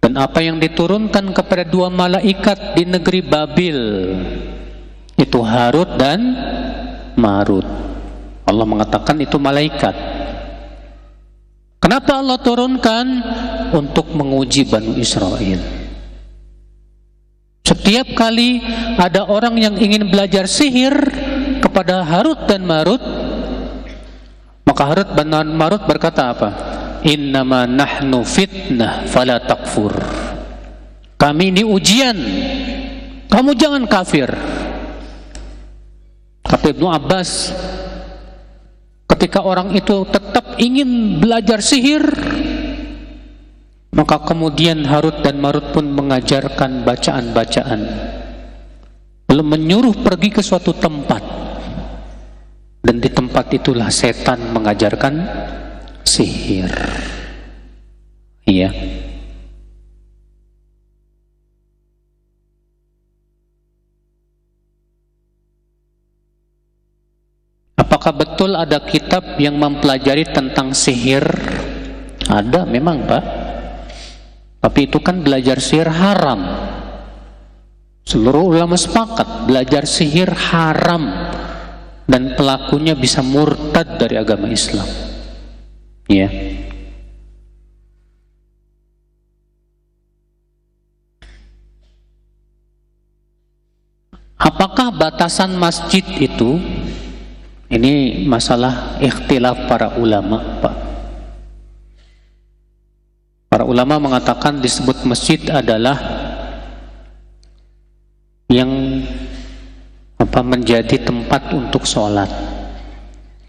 Dan apa yang diturunkan kepada 2 malaikat di negeri Babil, itu Harut dan Marut. Allah mengatakan itu malaikat. Kenapa Allah turunkan? Untuk menguji Banu Israel. Setiap kali ada orang yang ingin belajar sihir kepada Harut dan Marut, Maka Harut bin Marut berkata apa? Innama nahnu fitnah fala takfur. Kami ini ujian, kamu jangan kafir. Kata Ibnu Abbas, ketika orang itu tetap ingin belajar sihir, maka kemudian Harut dan Marut pun mengajarkan bacaan-bacaan, lalu menyuruh pergi ke suatu tempat, dan di tempat itulah setan mengajarkan sihir. Iya. Apakah betul ada kitab yang mempelajari tentang sihir? Ada memang, Pak. Tapi itu kan belajar sihir haram. Seluruh ulama sepakat belajar sihir haram dan pelakunya bisa murtad dari agama Islam. Ya. Apakah batasan masjid itu? Ini masalah ikhtilaf para ulama, Pak. Para ulama mengatakan disebut masjid adalah yang menjadi tempat untuk sholat.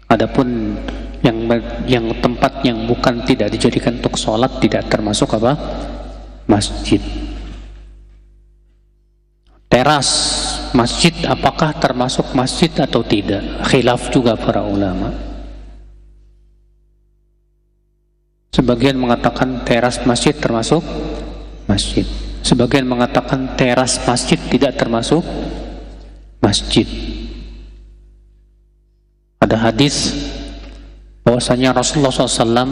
Adapun yang tempat yang bukan tidak dijadikan untuk sholat tidak termasuk apa? Masjid. Teras masjid apakah termasuk masjid atau tidak? Khilaf juga para ulama. Sebagian mengatakan teras masjid termasuk masjid. Sebagian mengatakan teras masjid tidak termasuk masjid. Ada hadis bahwasanya Rasulullah SAW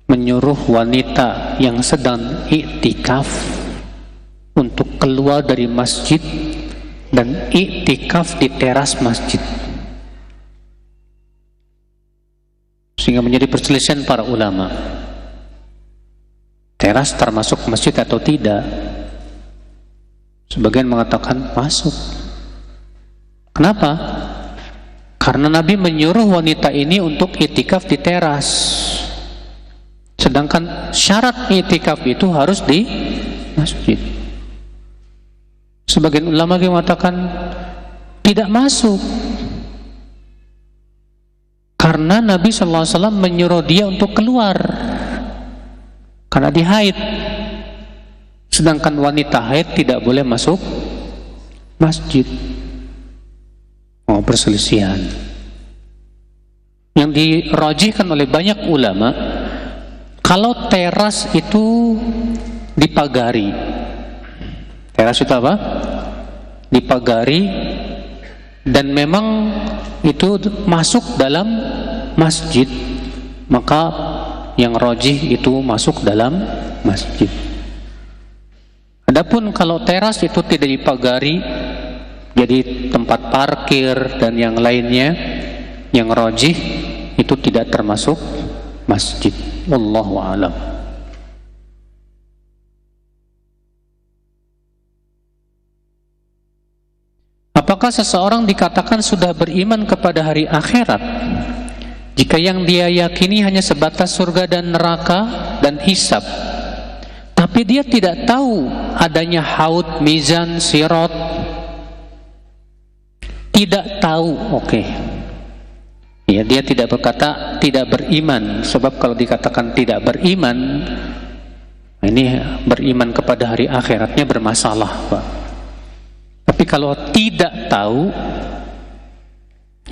menyuruh wanita yang sedang iktikaf untuk keluar dari masjid dan iktikaf di teras masjid, sehingga menjadi perselisihan para ulama. Teras termasuk masjid atau tidak? Sebagian mengatakan masuk. Kenapa? Karena Nabi menyuruh wanita ini untuk iktikaf di teras, sedangkan syarat iktikaf itu harus di masjid. Sebagian ulama mengatakan tidak masuk, karena Nabi SAW menyuruh dia untuk keluar karena dia haid, sedangkan wanita haid tidak boleh masuk masjid. Perselisihan yang dirajihkan oleh banyak ulama, kalau teras itu dipagari. Teras itu apa? Dipagari, dan memang itu masuk dalam masjid, maka yang rajih itu masuk dalam masjid. Adapun kalau teras itu tidak dipagari, jadi tempat parkir dan yang lainnya, yang rajih itu tidak termasuk masjid. Wallahu a'lam. Apakah seseorang dikatakan sudah beriman kepada hari akhirat jika yang dia yakini hanya sebatas surga dan neraka dan hisab, tapi dia tidak tahu adanya haud, mizan, sirat? Tidak tahu, oke. Ya, dia tidak berkata tidak beriman, sebab kalau dikatakan tidak beriman, ini beriman kepada hari akhiratnya bermasalah, Pak. Tapi kalau tidak tahu,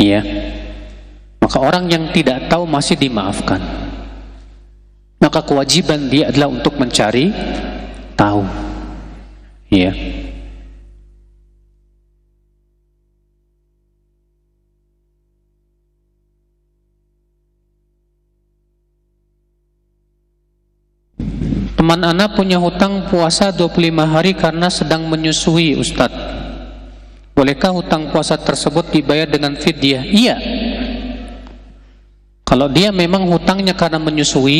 ya, maka orang yang tidak tahu masih dimaafkan. Maka kewajiban dia adalah untuk mencari tahu, ya. Teman anak punya hutang puasa 25 hari karena sedang menyusui, Ustadz. Bolehkah hutang puasa tersebut dibayar dengan fidyah? Iya. Kalau dia memang hutangnya karena menyusui,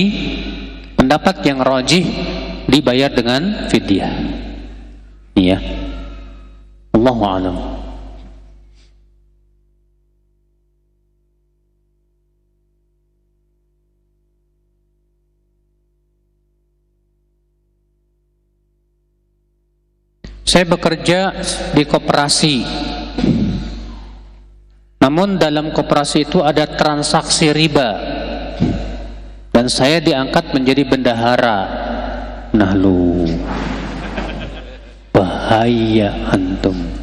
pendapat yang rajih dibayar dengan fidyah. Iya. Allahu a'lam. Saya bekerja di koperasi. Namun dalam koperasi itu ada transaksi riba. Dan saya diangkat menjadi bendahara. Nah lu, bahaya antum.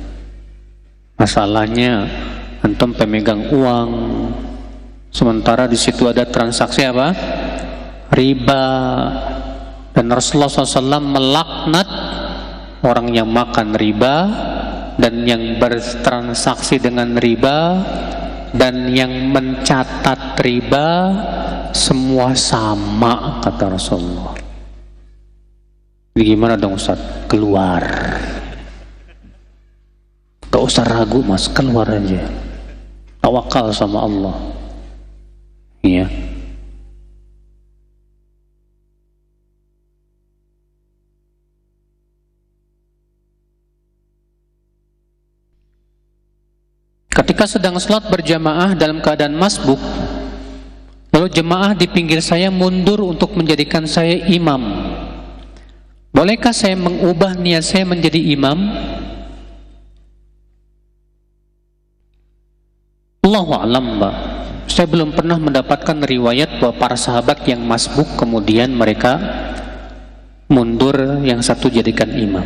Masalahnya antum pemegang uang, sementara di situ ada transaksi apa? Riba. Dan Rasulullah SAW melaknat orang yang makan riba dan yang bertransaksi dengan riba dan yang mencatat riba, semua sama, kata Rasulullah. Jadi gimana dong Ustaz? Keluar. Gak usah ragu mas, keluar aja. Tawakal sama Allah. Iya. Ketika sedang sholat berjamaah dalam keadaan masbuk, lalu jemaah di pinggir saya mundur untuk menjadikan saya imam. Bolehkah saya mengubah niat saya menjadi imam? Allahu a'lam, Mbak. Saya belum pernah mendapatkan riwayat bahwa para sahabat yang masbuk kemudian mereka mundur, yang satu jadikan imam.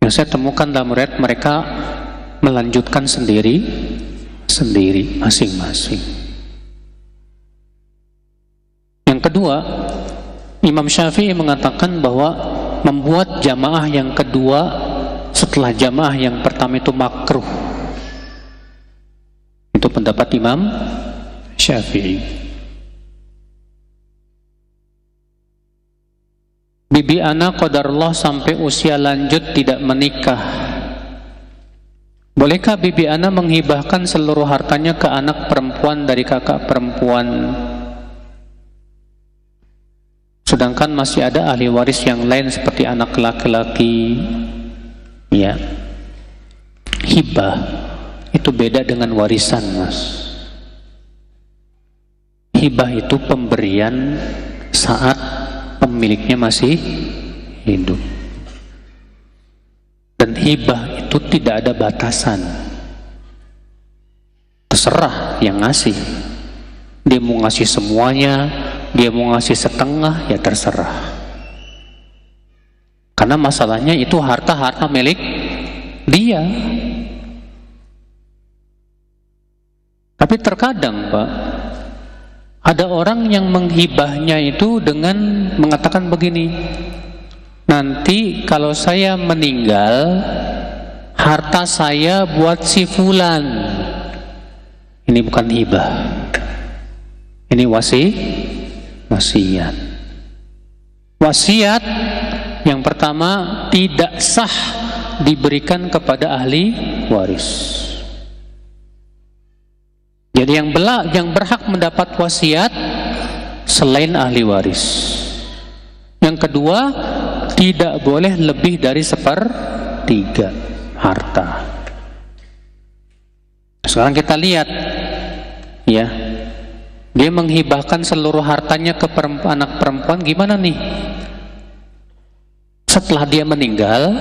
Yang saya temukan dalam riwayat mereka melanjutkan sendiri masing-masing. Yang kedua, Imam Syafi'i mengatakan bahwa membuat jamaah yang kedua setelah jamaah yang pertama itu makruh. Itu pendapat Imam Syafi'i. Bibi ana qadarullah sampai usia lanjut tidak menikah. Bolehkah bibi ana menghibahkan seluruh hartanya ke anak perempuan dari kakak perempuan, sedangkan masih ada ahli waris yang lain seperti anak laki-laki? Ya, hibah itu beda dengan warisan, mas. Hibah itu pemberian saat pemiliknya masih hidup. Dan hibah itu tidak ada batasan. Terserah yang ngasih. Dia mau ngasih semuanya, dia mau ngasih setengah, ya terserah. Karena masalahnya itu harta-harta milik dia. Tapi terkadang, Pak, ada orang yang menghibahnya itu dengan mengatakan begini, nanti kalau saya meninggal, harta saya buat si fulan. Ini bukan hibah, ini wasiat. Wasiat yang pertama tidak sah diberikan kepada ahli waris. Jadi yang berhak mendapat wasiat selain ahli waris. Yang kedua, tidak boleh lebih dari 1/3 harta. Sekarang kita lihat, ya, dia menghibahkan seluruh hartanya ke anak perempuan, gimana nih? Setelah dia meninggal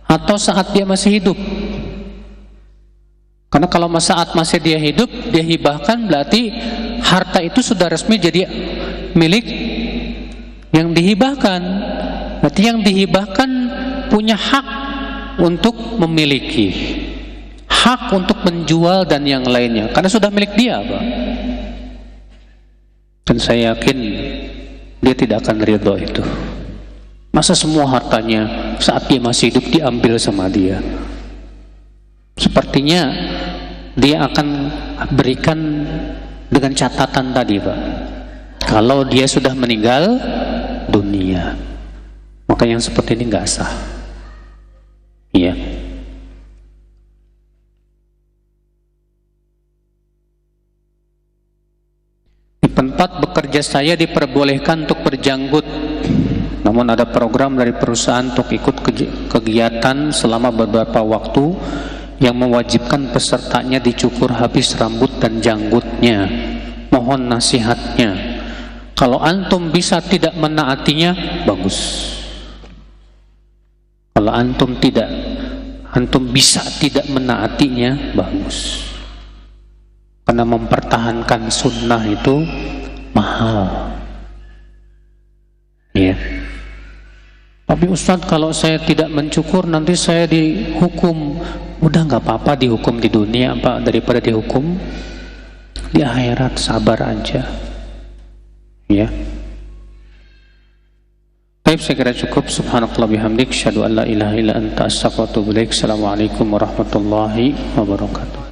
atau saat dia masih hidup? Karena kalau saat masih dia hidup, dia hibahkan, berarti harta itu sudah resmi jadi milik yang dihibahkan. Berarti yang dihibahkan punya hak untuk memiliki, hak untuk menjual dan yang lainnya, karena sudah milik dia, Pak. Dan saya yakin dia tidak akan ridho itu. Masa semua hartanya saat dia masih hidup diambil sama dia? Sepertinya dia akan berikan dengan catatan tadi, Pak. Kalau dia sudah meninggal dunia, maka yang seperti ini nggak sah. Iya. Di tempat bekerja saya diperbolehkan untuk berjanggut, namun ada program dari perusahaan untuk ikut kegiatan selama beberapa waktu yang mewajibkan pesertanya dicukur habis rambut dan janggutnya. Mohon nasihatnya. Kalau antum bisa tidak menaatinya, bagus. Kalau antum bisa tidak menaatinya, bagus. Karena mempertahankan sunnah itu mahal. Ya. Tapi Ustadz, kalau saya tidak mencukur nanti saya dihukum. Udah nggak apa-apa dihukum di dunia Pak, daripada dihukum di akhirat. Sabar aja. Ya. Baik, saya kira cukup. Subhanakallah bihamdik, asyhadu an la ilaha illa anta, astaghfiruka wa atubu ilaik. Assalamualaikum warahmatullahi wabarakatuh.